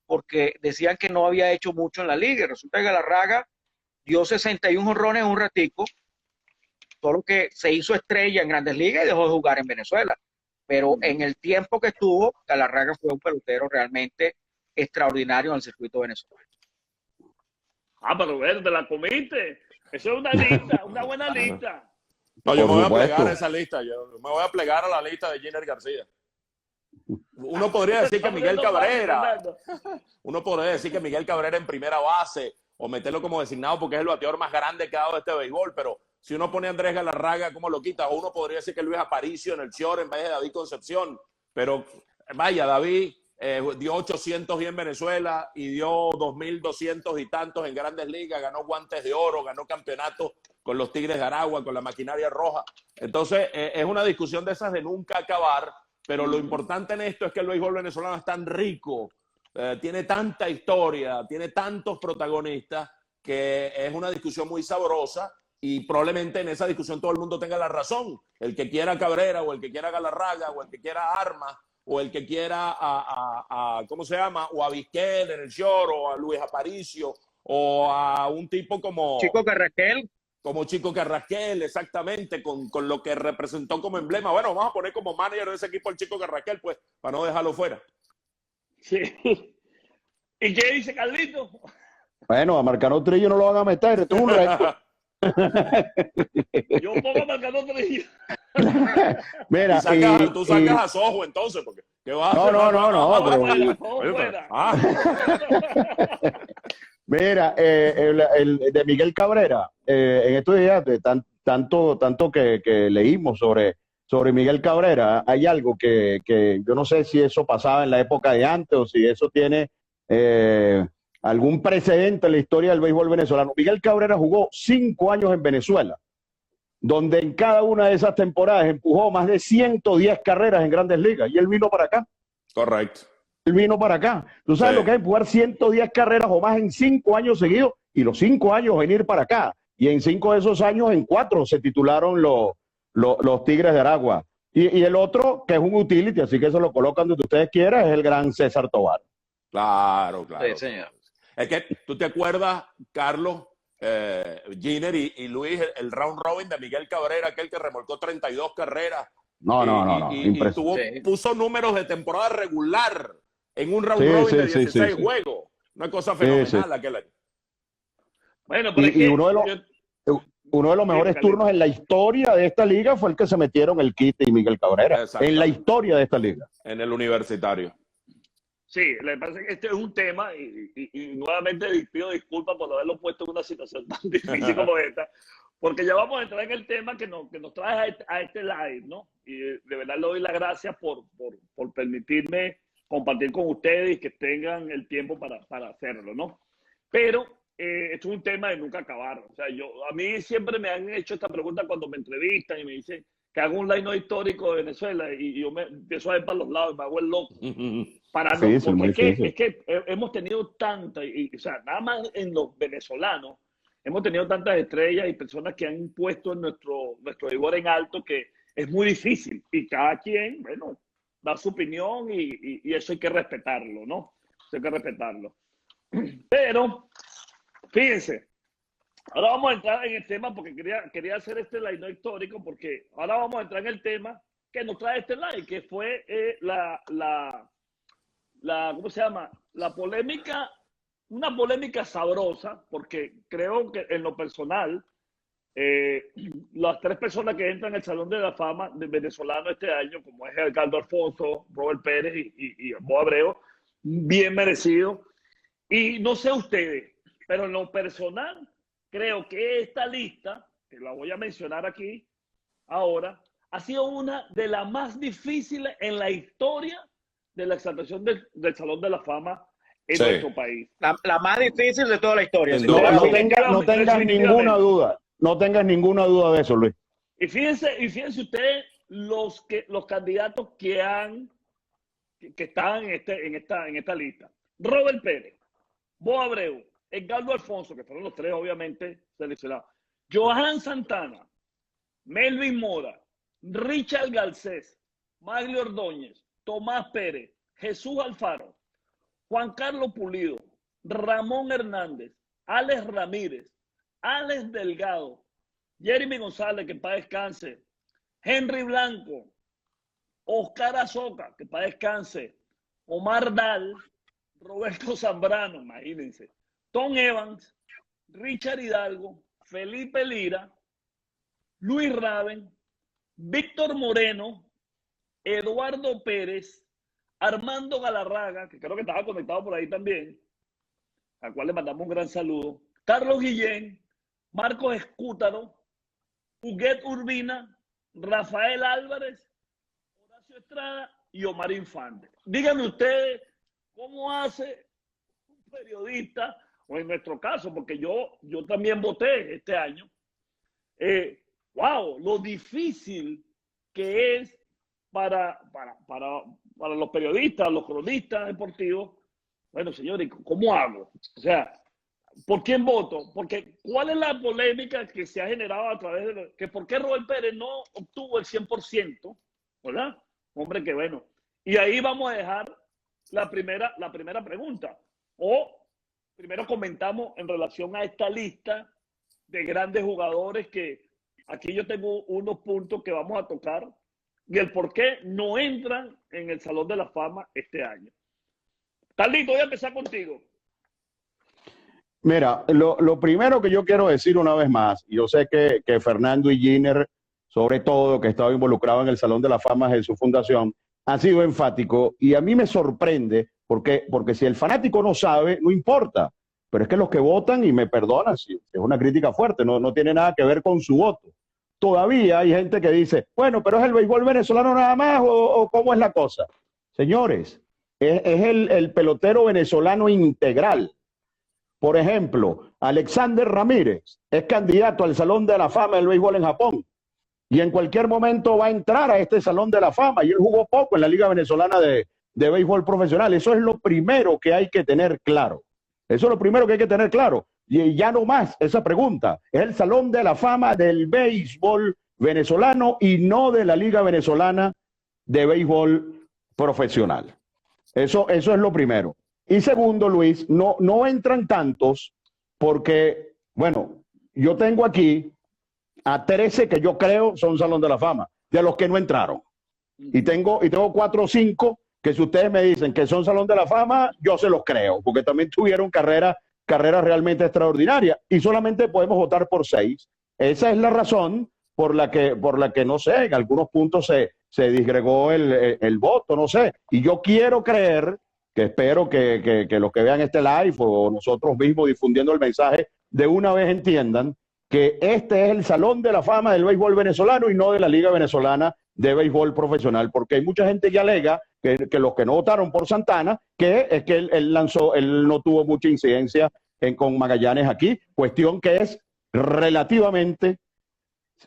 porque decían que no había hecho mucho en la liga. Resulta que Galarraga dio 61 jonrones en un ratico, solo que se hizo estrella en Grandes Ligas y dejó de jugar en Venezuela. Pero en el tiempo que estuvo, Galarraga fue un pelotero realmente extraordinario en el circuito venezolano. Pero bueno, te la comiste. Eso es una lista, una buena lista. No, yo me voy a plegar a esa lista. Yo me voy a plegar a la lista de Giner García. Uno podría decir que Miguel Cabrera. Uno podría decir que Miguel Cabrera en primera base. o meterlo como designado porque es el bateador más grande que ha dado este béisbol, pero si uno pone a Andrés Galarraga, ¿cómo lo quita? O uno podría decir que Luis Aparicio en el short en vez de David Concepción, pero vaya, David dio 800 y en Venezuela y dio 2.200 y tantos en Grandes Ligas, ganó guantes de oro, ganó campeonatos con los Tigres de Aragua, con la maquinaria roja. Entonces, es una discusión de esas de nunca acabar, pero lo importante en esto es que el béisbol venezolano es tan rico, tiene tanta historia, tiene tantos protagonistas, que es una discusión muy sabrosa y probablemente en esa discusión todo el mundo tenga la razón. El que quiera Cabrera o el que quiera Galarraga o el que quiera Armas o el que quiera ¿cómo se llama? O a Vizquel en el short o a Luis Aparicio o a un tipo como Chico Carraquel. Como Chico Carraquel, exactamente, con lo que representó como emblema. Bueno, vamos a poner como manager de ese equipo al Chico Carraquel, pues, para no dejarlo fuera. Sí. ¿Y qué dice Carlito? Bueno, a Marcano Trillo no lo van a meter, esto es un récord. Yo pongo a Marcano Trillo. Mira, tú sacas a Sojo entonces, porque ¿qué vas a hacer? Mira, el de Miguel Cabrera, en estos días, tanto que leímos sobre Miguel Cabrera, hay algo que yo no sé si eso pasaba en la época de antes o si eso tiene algún precedente en la historia del béisbol venezolano. Miguel Cabrera jugó 5 años en Venezuela, donde en cada una de esas temporadas empujó más de 110 carreras en Grandes Ligas, y él vino para acá. Correcto. Él vino para acá. ¿Tú sabes lo que es empujar 110 carreras o más en 5 años seguidos? Y los 5 años venir para acá. Y en 5 de esos años, en 4 se titularon los Tigres de Aragua. Y el otro, que es un utility, así que eso lo colocan donde ustedes quieran, es el gran César Tovar. Claro. Sí, señor. Es que tú te acuerdas, Carlos, Giner y Luis, el round robin de Miguel Cabrera, aquel que remolcó 32 carreras. No. Y puso números de temporada regular en un round robin de 16 juegos. Una cosa fenomenal aquel año. Bueno, pero y uno de los mejores turnos en la historia de esta liga fue el que se metieron el Quite y Miguel Cabrera. En la historia de esta liga. En el universitario. Sí, le parece que este es un tema y nuevamente pido disculpas por haberlo puesto en una situación tan difícil como esta, porque ya vamos a entrar en el tema que nos trae a este live, ¿no? Y de verdad le doy las gracias por permitirme compartir con ustedes y que tengan el tiempo para hacerlo, ¿no? Pero esto es un tema de nunca acabar. O sea, a mí siempre me han hecho esta pregunta cuando me entrevistan y me dicen que hago un line histórico de Venezuela y yo me empiezo a ver para los lados y me hago el loco. Porque es que hemos tenido tantas, o sea, nada más en los venezolanos, hemos tenido tantas estrellas y personas que han puesto nuestro vigor en alto que es muy difícil. Y cada quien, bueno, da su opinión y eso hay que respetarlo, ¿no? Eso hay que respetarlo. Pero, fíjense, ahora vamos a entrar en el tema porque quería hacer este live histórico porque ahora vamos a entrar en el tema que nos trae este live, que fue ¿cómo se llama? La polémica, una polémica sabrosa, porque creo que en lo personal, las 3 personas que entran al Salón de la Fama de venezolano este año, como es Edgardo Alfonso, Robert Pérez y Bo Abreu, bien merecido. Y no sé ustedes, pero en lo personal, creo que esta lista, que la voy a mencionar aquí ahora, ha sido una de las más difíciles en la historia de la exaltación del Salón de la Fama en nuestro país. La más difícil de toda la historia. No tengas ninguna duda. No tengas ninguna duda de eso, Luis. Y fíjense ustedes los candidatos que están en esta lista. Robert Pérez, Bo Abreu, Edgardo Alfonso, que fueron los 3 obviamente seleccionados. Johan Santana, Melvin Mora, Richard Garcés, Maglio Ordóñez, Tomás Pérez, Jesús Alfaro, Juan Carlos Pulido, Ramón Hernández, Alex Ramírez, Alex Delgado, Jeremy González, que para descanse, Henry Blanco, Oscar Azoka, que para descanse, Omar Dal, Roberto Zambrano, imagínense, Tom Evans, Richard Hidalgo, Felipe Lira, Luis Raven, Víctor Moreno, Eduardo Pérez, Armando Galarraga, que creo que estaba conectado por ahí también, al cual le mandamos un gran saludo, Carlos Guillén, Marcos Escútaro, Huguet Urbina, Rafael Álvarez, Horacio Estrada y Omar Infante. Díganme ustedes cómo hace un periodista, o en nuestro caso, porque yo también voté este año, wow, lo difícil que es para los periodistas, los cronistas deportivos. Bueno, señores, ¿cómo hago? O sea, ¿por quién voto? Porque ¿cuál es la polémica que se ha generado a través de que por qué Roel Pérez no obtuvo el 100%? ¿Verdad? Hombre, que bueno. Y ahí vamos a dejar la primera pregunta. O primero comentamos en relación a esta lista de grandes jugadores que aquí yo tengo unos puntos que vamos a tocar y el por qué no entran en el Salón de la Fama este año. Carlito, voy a empezar contigo. Mira, lo primero que yo quiero decir una vez más, yo sé que Fernando y Giner, sobre todo, que estaba involucrado en el Salón de la Fama de su fundación, han sido enfático y a mí me sorprende porque si el fanático no sabe, no importa, pero es que los que votan, y me perdonan si es una crítica fuerte, no tiene nada que ver con su voto. Todavía hay gente que dice, bueno, pero ¿es el béisbol venezolano nada más o cómo es la cosa? Señores, es el pelotero venezolano integral. Por ejemplo, Alexander Ramírez es candidato al Salón de la Fama del béisbol en Japón y en cualquier momento va a entrar a este Salón de la Fama, y él jugó poco en la Liga Venezolana de Béisbol Profesional. Eso es lo primero que hay que tener claro. Eso es lo primero que hay que tener claro. Y ya no más esa pregunta. Es el Salón de la Fama del béisbol venezolano y no de la Liga Venezolana de Béisbol Profesional. Eso es lo primero. Y segundo, Luis, no entran tantos porque, bueno, yo tengo aquí a 13 que yo creo son Salón de la Fama, de los que no entraron. Y tengo 4 o 5 que si ustedes me dicen que son Salón de la Fama, yo se los creo, porque también tuvieron carreras realmente extraordinarias y solamente podemos votar por 6. Esa es la razón por la que no sé, en algunos puntos se disgregó el voto, no sé. Y yo quiero creer, que espero que los que vean este live o nosotros mismos difundiendo el mensaje, de una vez entiendan que este es el Salón de la Fama del béisbol venezolano y no de la Liga Venezolana de Béisbol Profesional, porque hay mucha gente que alega que los que no votaron por Santana, que es que él no tuvo mucha incidencia con Magallanes aquí, cuestión que es relativamente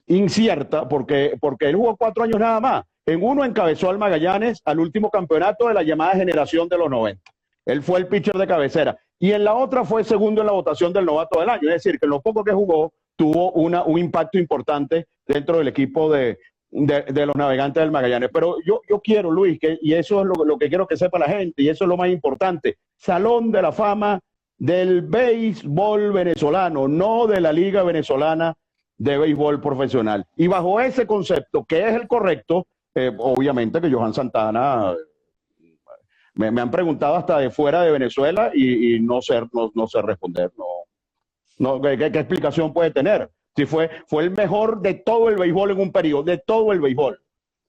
incierta, porque él jugó 4 años nada más. En uno encabezó al Magallanes al último campeonato de la llamada generación de los 90. Él fue el pitcher de cabecera. Y en la otra fue segundo en la votación del novato del año. Es decir, que en lo poco que jugó tuvo un impacto importante dentro del equipo de los Navegantes del Magallanes. Pero yo quiero, Luis, y eso es lo que quiero que sepa la gente, y eso es lo más importante, Salón de la Fama del béisbol venezolano, no de la Liga Venezolana de Béisbol Profesional. Y bajo ese concepto, que es el correcto, obviamente que Johan Santana, me han preguntado hasta de fuera de Venezuela y no sé responder, ¿qué explicación puede tener? Si fue el mejor de todo el béisbol en un periodo, de todo el béisbol,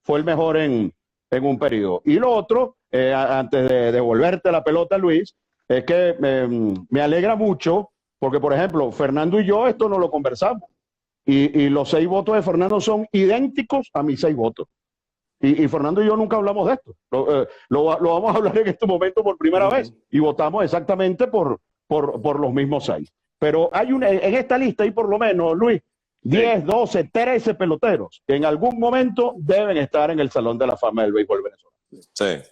fue el mejor en un periodo. Y lo otro, antes de devolverte la pelota, Luis, es que me alegra mucho, porque por ejemplo, Fernando y yo esto no lo conversamos, y los 6 votos de Fernando son idénticos a mis 6 votos. Y Fernando y yo nunca hablamos de esto. Lo vamos a hablar en este momento por primera vez, y votamos exactamente por los mismos 6. Pero en esta lista hay por lo menos, Luis, 10, 12, 13 peloteros que en algún momento deben estar en el Salón de la Fama del béisbol venezolano. Sí.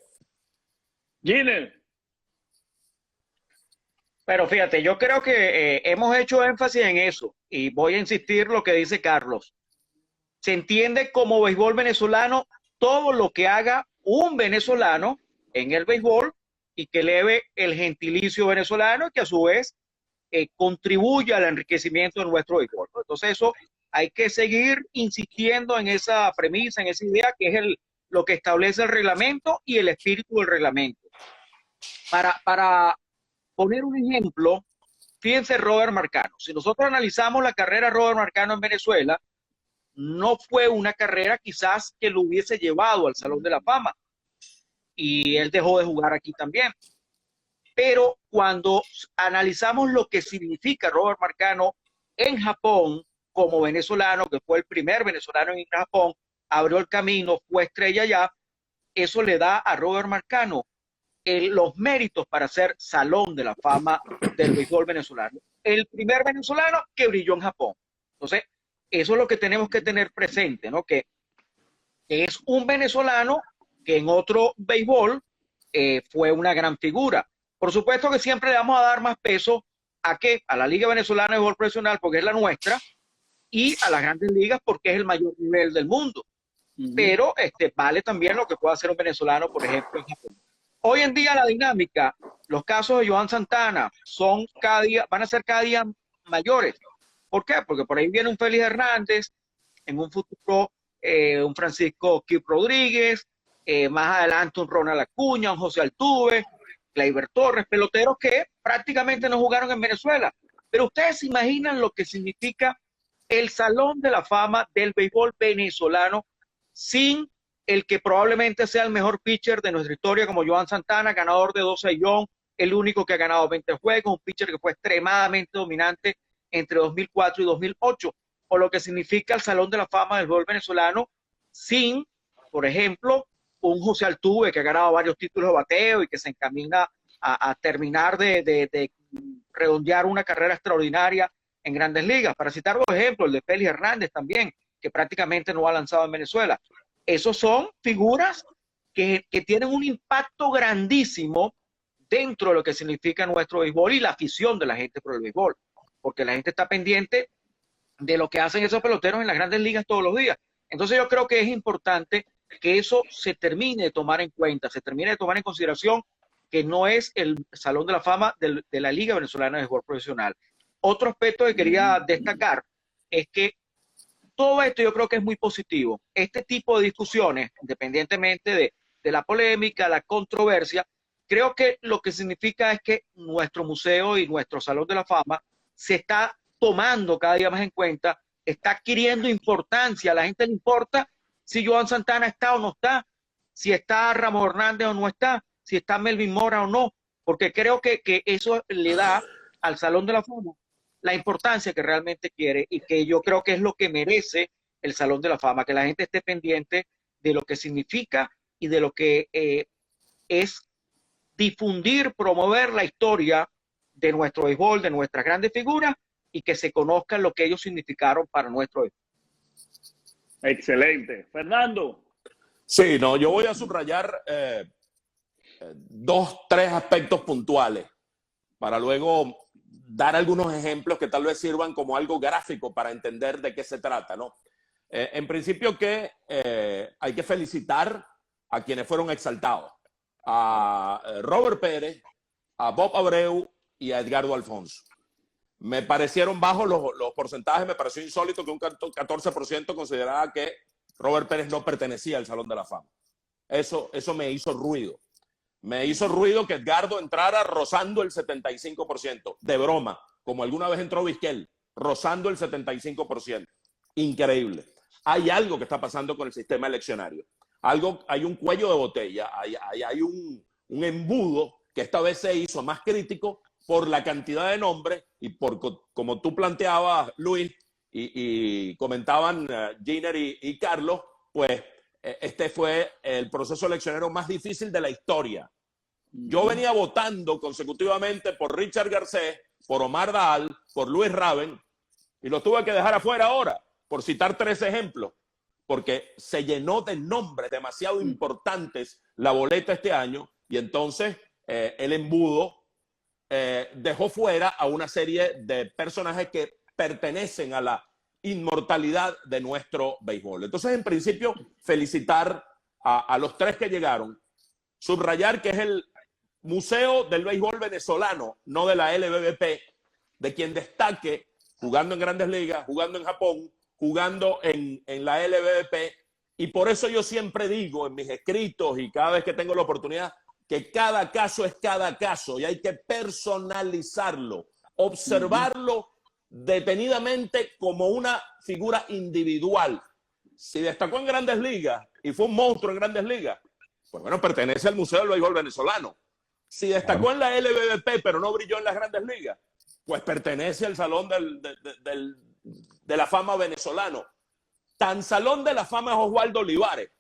Giner. Pero fíjate, yo creo que hemos hecho énfasis en eso y voy a insistir lo que dice Carlos. Se entiende como béisbol venezolano todo lo que haga un venezolano en el béisbol y que eleve el gentilicio venezolano y que a su vez contribuya al enriquecimiento de nuestro béisbol. Entonces eso hay que seguir insistiendo en esa premisa, en esa idea que es lo que establece el reglamento y el espíritu del reglamento. Para poner un ejemplo, fíjense Robert Marcano. Si nosotros analizamos la carrera de Robert Marcano en Venezuela, no fue una carrera quizás que lo hubiese llevado al Salón de la Fama. Y él dejó de jugar aquí también. Pero cuando analizamos lo que significa Robert Marcano en Japón como venezolano, que fue el primer venezolano en ir a Japón, abrió el camino, fue estrella allá, eso le da a Robert Marcano los méritos para ser Salón de la Fama del béisbol venezolano. El primer venezolano que brilló en Japón. Entonces, eso es lo que tenemos que tener presente, ¿no? Que es un venezolano que en otro béisbol fue una gran figura. Por supuesto que siempre le vamos a dar más peso a ¿qué? A la Liga Venezolana de Béisbol Profesional, porque es la nuestra, y a las grandes ligas porque es el mayor nivel del mundo. Pero vale también lo que puede hacer un venezolano, por ejemplo, en Japón. Hoy en día la dinámica, los casos de Johan Santana son van a ser cada día mayores. ¿Por qué? Porque por ahí viene un Félix Hernández, en un futuro un Francisco Kip Rodríguez, más adelante un Ronald Acuña, un José Altuve, Gleyber Torres, peloteros que prácticamente no jugaron en Venezuela. Pero ustedes se imaginan lo que significa el Salón de la Fama del béisbol venezolano sin el que probablemente sea el mejor pitcher de nuestra historia, como Johan Santana, ganador de 12 Young, el único que ha ganado 20 juegos, un pitcher que fue extremadamente dominante entre 2004 y 2008, o lo que significa el Salón de la Fama del béisbol venezolano sin, por ejemplo, un José Altuve que ha ganado varios títulos de bateo y que se encamina a terminar de redondear una carrera extraordinaria en Grandes Ligas. Para citar dos ejemplos, el de Félix Hernández también, que prácticamente no ha lanzado en Venezuela. Esos son figuras que tienen un impacto grandísimo dentro de lo que significa nuestro béisbol y la afición de la gente por el béisbol, porque la gente está pendiente de lo que hacen esos peloteros en las Grandes Ligas todos los días. Entonces yo creo que es importante que eso se termine de tomar en cuenta, se termine de tomar en consideración que no es el Salón de la Fama de la Liga Venezolana de Béisbol Profesional. Otro aspecto que quería destacar es que todo esto yo creo que es muy positivo. Este tipo de discusiones, independientemente de la polémica, la controversia, creo que lo que significa es que nuestro museo y nuestro Salón de la Fama se está tomando cada día más en cuenta, está adquiriendo importancia. A la gente le importa si Johan Santana está o no está, si está Ramón Hernández o no está, si está Melvin Mora o no, porque creo que eso le da al Salón de la Fama la importancia que realmente quiere y que yo creo que es lo que merece el Salón de la Fama, que la gente esté pendiente de lo que significa y de lo que es difundir, promover la historia de nuestro béisbol, de nuestras grandes figuras y que se conozcan lo que ellos significaron para nuestro béisbol. Excelente. Fernando. Sí, no, yo voy a subrayar tres aspectos puntuales para luego dar algunos ejemplos que tal vez sirvan como algo gráfico para entender de qué se trata, ¿no? En principio que hay que felicitar a quienes fueron exaltados, a Robert Pérez, a Bob Abreu y a Edgardo Alfonso. Me parecieron bajos los porcentajes, me pareció insólito que un 14% consideraba que Robert Pérez no pertenecía al Salón de la Fama. Eso me hizo ruido. Me hizo ruido que Edgardo entrara rozando el 75%, de broma, como alguna vez entró Vizquel, rozando el 75%. Increíble. Hay algo que está pasando con el sistema eleccionario. Hay un cuello de botella, hay un embudo que esta vez se hizo más crítico por la cantidad de nombres y por, como tú planteabas, Luis, y comentaban Giner y Carlos, pues este fue el proceso eleccionero más difícil de la historia. Yo venía votando consecutivamente por Richard Garcés, por Omar Dahl, por Luis Raven, y los tuve que dejar afuera ahora, por citar 3 ejemplos, porque se llenó de nombres demasiado importantes la boleta este año, y entonces el embudo dejó fuera a una serie de personajes que pertenecen a la inmortalidad de nuestro béisbol. Entonces, en principio, felicitar a los 3 que llegaron, subrayar que es el Museo del Béisbol Venezolano, no de la LBBP, de quien destaque jugando en Grandes Ligas, jugando en Japón, jugando en la LBBP, y por eso yo siempre digo en mis escritos y cada vez que tengo la oportunidad que cada caso es cada caso y hay que personalizarlo, observarlo detenidamente como una figura individual. Si destacó en Grandes Ligas y fue un monstruo en Grandes Ligas, pues bueno, pertenece al Museo del Béisbol Venezolano. Si destacó en la LVP, pero no brilló en las grandes ligas, pues pertenece al Salón de la Fama venezolano. Tan Salón de la Fama es Oswaldo Olivares,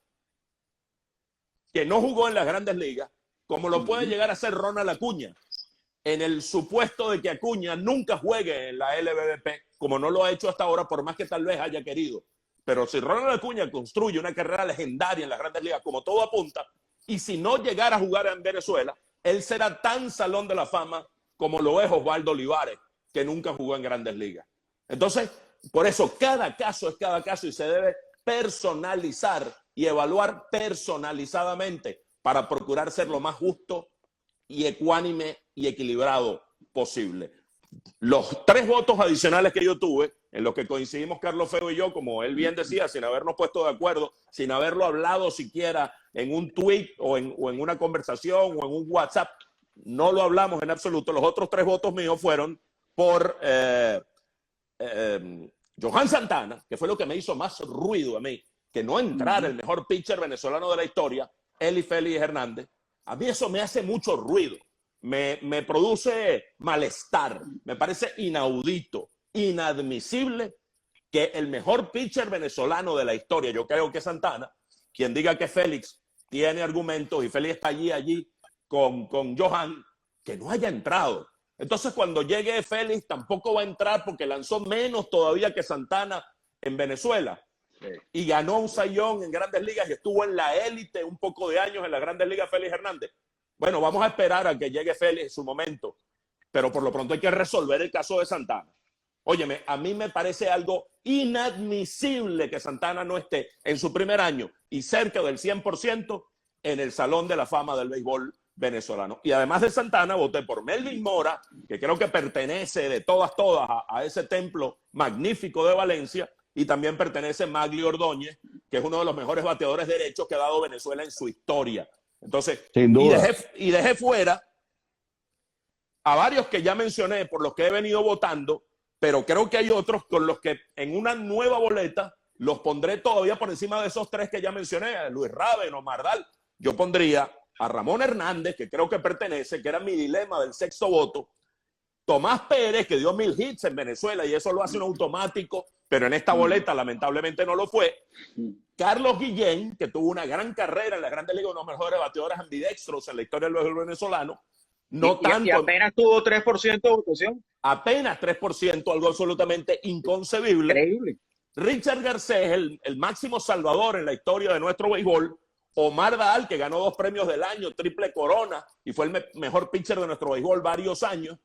que no jugó en las grandes ligas, como lo puede llegar a ser Ronald Acuña, en el supuesto de que Acuña nunca juegue en la LVP, como no lo ha hecho hasta ahora, por más que tal vez haya querido. Pero si Ronald Acuña construye una carrera legendaria en las grandes ligas, como todo apunta, y si no llegara a jugar en Venezuela, él será tan Salón de la Fama como lo es Oswaldo Olivares, que nunca jugó en grandes ligas. Entonces, por eso cada caso es cada caso y se debe personalizar y evaluar personalizadamente para procurar ser lo más justo y ecuánime y equilibrado posible. Los 3 votos adicionales que yo tuve, en los que coincidimos Carlos Feo y yo, como él bien decía, sin habernos puesto de acuerdo, sin haberlo hablado siquiera en un tweet o en una conversación o en un WhatsApp, no lo hablamos en absoluto. Los otros 3 votos míos fueron por Johan Santana, que fue lo que me hizo más ruido a mí, que no entrara el mejor pitcher venezolano de la historia, él y Félix Hernández. A mí eso me hace mucho ruido, me produce malestar, me parece inaudito, inadmisible que el mejor pitcher venezolano de la historia, yo creo que Santana, quien diga que Félix tiene argumentos y Félix está allí con Johan, que no haya entrado. Entonces cuando llegue Félix tampoco va a entrar porque lanzó menos todavía que Santana en Venezuela. Y ganó un Cy Young en grandes ligas y estuvo en la élite un poco de años en las grandes ligas Félix Hernández. Bueno, vamos a esperar a que llegue Félix en su momento, pero por lo pronto hay que resolver el caso de Santana. Óyeme, a mí me parece algo inadmisible que Santana no esté en su primer año y cerca del 100% en el Salón de la Fama del béisbol venezolano. Y además de Santana, voté por Melvin Mora, que creo que pertenece de todas a ese templo magnífico de Valencia, y también pertenece Magli Ordóñez, que es uno de los mejores bateadores derechos que ha dado Venezuela en su historia. Entonces, sin duda. Y dejé fuera a varios que ya mencioné, por los que he venido votando, pero creo que hay otros con los que en una nueva boleta los pondré todavía por encima de esos 3 que ya mencioné, Luis Raven o Mardal. Yo pondría a Ramón Hernández, que creo que pertenece, que era mi dilema del 6º voto, Tomás Pérez, que dio 1000 hits en Venezuela y eso lo hace un automático, pero en esta boleta lamentablemente no lo fue. Carlos Guillén, que tuvo una gran carrera en las grandes ligas, uno de los mejores bateadores ambidextros en la historia del béisbol venezolano. Y apenas tuvo 3% de votación. Apenas 3%, algo absolutamente inconcebible. Increíble. Richard Garcés, el máximo salvador en la historia de nuestro béisbol. Omar Daal, que ganó 2 premios del año, triple corona, y fue el mejor pitcher de nuestro béisbol varios años.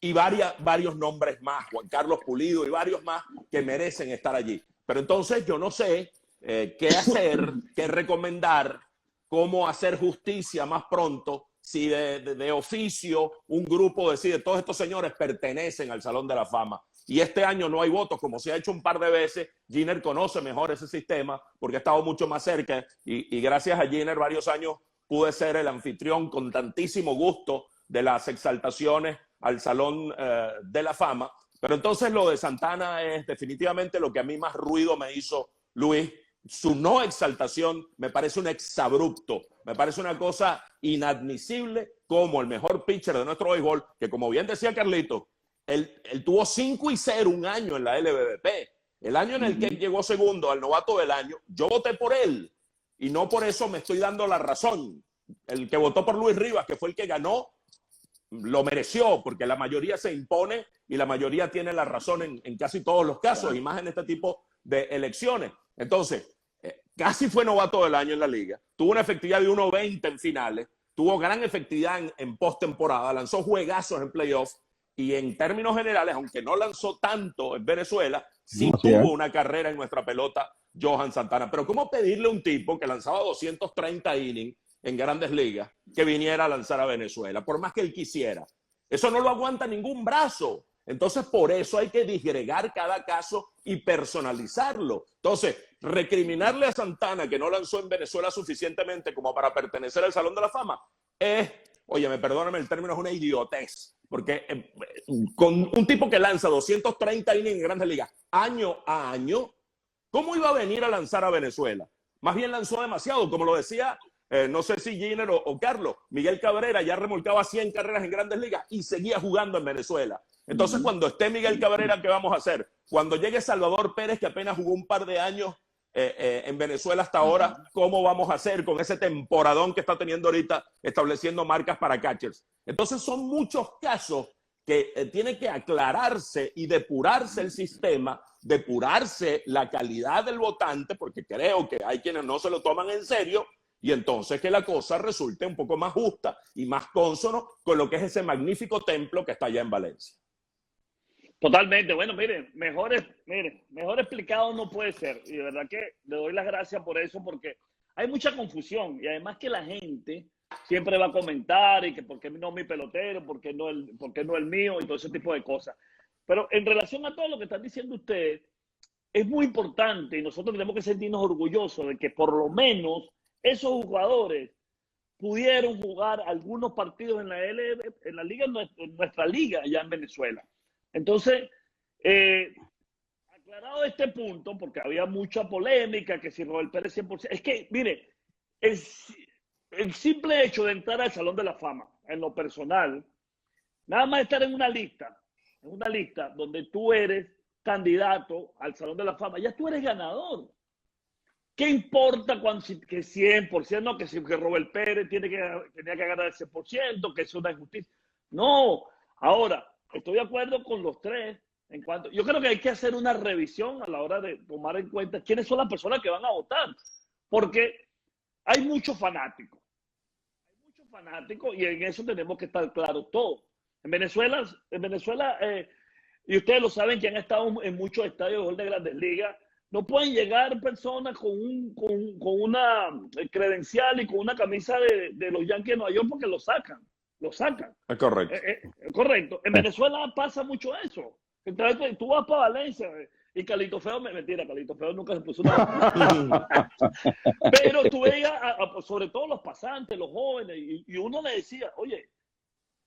Y varios nombres más, Juan Carlos Pulido y varios más que merecen estar allí. Pero entonces yo no sé qué hacer, qué recomendar, cómo hacer justicia más pronto, si de oficio un grupo decide, todos estos señores pertenecen al Salón de la Fama. Y este año no hay votos, como se ha hecho un par de veces. Giner conoce mejor ese sistema porque ha estado mucho más cerca y gracias a Giner varios años pude ser el anfitrión con tantísimo gusto de las exaltaciones al Salón de la Fama. Pero entonces lo de Santana es definitivamente lo que a mí más ruido me hizo, Luis. Su no exaltación me parece un exabrupto, me parece una cosa inadmisible como el mejor pitcher de nuestro béisbol, que como bien decía Carlito, él tuvo 5-0 un año en la LVP. El año en el que llegó segundo al novato del año, yo voté por él y no por eso me estoy dando la razón. El que votó por Luis Rivas, que fue el que ganó, lo mereció, porque la mayoría se impone y la mayoría tiene la razón en casi todos los casos, y más en este tipo de elecciones. Entonces, casi fue novato del año en la liga, tuvo una efectividad de 1.20 en finales, tuvo gran efectividad en postemporada, lanzó juegazos en playoffs, y en términos generales, aunque no lanzó tanto en Venezuela, sí tuvo una carrera en nuestra pelota Johan Santana. Pero ¿cómo pedirle a un tipo que lanzaba 230 innings en grandes ligas que viniera a lanzar a Venezuela, por más que él quisiera? Eso no lo aguanta ningún brazo. Entonces, por eso hay que disgregar cada caso y personalizarlo. Entonces, recriminarle a Santana que no lanzó en Venezuela suficientemente como para pertenecer al Salón de la Fama es, óyeme, perdóname el término, es una idiotez. Porque con un tipo que lanza 230 innings en grandes ligas año a año, ¿cómo iba a venir a lanzar a Venezuela? Más bien lanzó demasiado, como lo decía no sé si Giner o Carlos, Miguel Cabrera ya remolcaba 100 carreras en Grandes Ligas y seguía jugando en Venezuela. Entonces, cuando esté Miguel Cabrera, ¿qué vamos a hacer? Cuando llegue Salvador Pérez, que apenas jugó un par de años en Venezuela hasta ahora, ¿cómo vamos a hacer con ese temporadón que está teniendo ahorita estableciendo marcas para catchers? Entonces, son muchos casos que tiene que aclararse y depurarse el sistema, depurarse la calidad del votante, porque creo que hay quienes no se lo toman en serio, y entonces que la cosa resulte un poco más justa y más consono con lo que es ese magnífico templo que está allá en Valencia. Totalmente. Bueno, miren, mejor explicado no puede ser. Y de verdad que le doy las gracias por eso, porque hay mucha confusión. Y además que la gente siempre va a comentar y que por qué no mi pelotero, por qué no el mío y todo ese tipo de cosas. Pero en relación a todo lo que están diciendo ustedes, es muy importante y nosotros tenemos que sentirnos orgullosos de que por lo menos esos jugadores pudieron jugar algunos partidos en la liga, en nuestra liga allá en Venezuela. Entonces, aclarado este punto, porque había mucha polémica, que si Robert Pérez 100%, es que, mire, el simple hecho de entrar al Salón de la Fama, en lo personal, nada más estar en una lista donde tú eres candidato al Salón de la Fama, ya tú eres ganador. ¿Qué importa que 100%, no, que Robert Pérez tenía que ganar el 100%, que es una injusticia? No, ahora, estoy de acuerdo con los tres. Yo creo que hay que hacer una revisión a la hora de tomar en cuenta quiénes son las personas que van a votar, porque hay muchos fanáticos y en eso tenemos que estar claros todos. En Venezuela, y ustedes lo saben que han estado en muchos estadios de Grandes Ligas, no pueden llegar personas con una credencial y con una camisa de los Yankees de Nueva York porque lo sacan. Es correcto. Correcto. En Venezuela pasa mucho eso. Entonces, tú vas para Valencia y Carlito Feo, mentira, Carlito Feo nunca se puso una... Pero tú veías, sobre todo los pasantes, los jóvenes, y uno le decía, oye,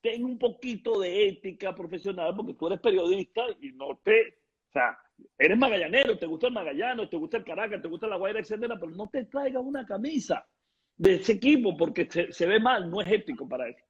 ten un poquito de ética profesional porque tú eres periodista y o sea, eres magallanero, te gusta el Magallanes, te gusta el Caracas, te gusta la Guaira, etcétera, pero no te traigas una camisa de ese equipo porque se ve mal, no es ético para eso.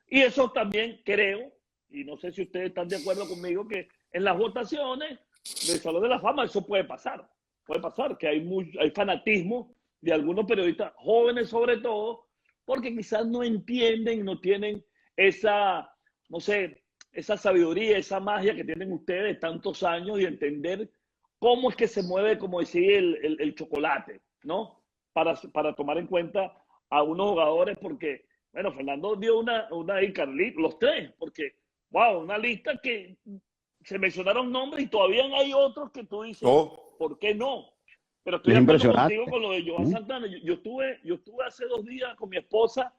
Y eso también creo, y no sé si ustedes están de acuerdo conmigo, que en las votaciones del Salón de la Fama eso puede pasar. Puede pasar que hay fanatismo de algunos periodistas, jóvenes sobre todo, porque quizás no entienden, no tienen esa, no sé, esa sabiduría, esa magia que tienen ustedes tantos años y entender cómo es que se mueve, como decía, el chocolate, ¿no? Para tomar en cuenta a unos jugadores, porque, bueno, Fernando dio una y Carlitos, los tres, porque, wow, una lista que se mencionaron nombres y todavía hay otros que tú dices, ¿por qué no? Pero estoy de acuerdo contigo con lo de Joan Santana. Yo estuve hace 2 días con mi esposa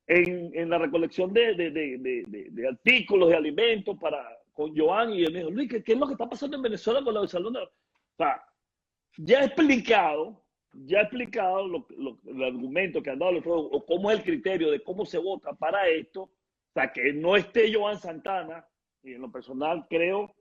en la recolección de artículos, de alimentos con Joan, y él me dijo, Luis, ¿qué es lo que está pasando en Venezuela con la Salón? O sea, ya he explicado el argumento que han dado los otros, o cómo es el criterio de cómo se vota para esto. O sea, que no esté Joan Santana, y en lo personal creo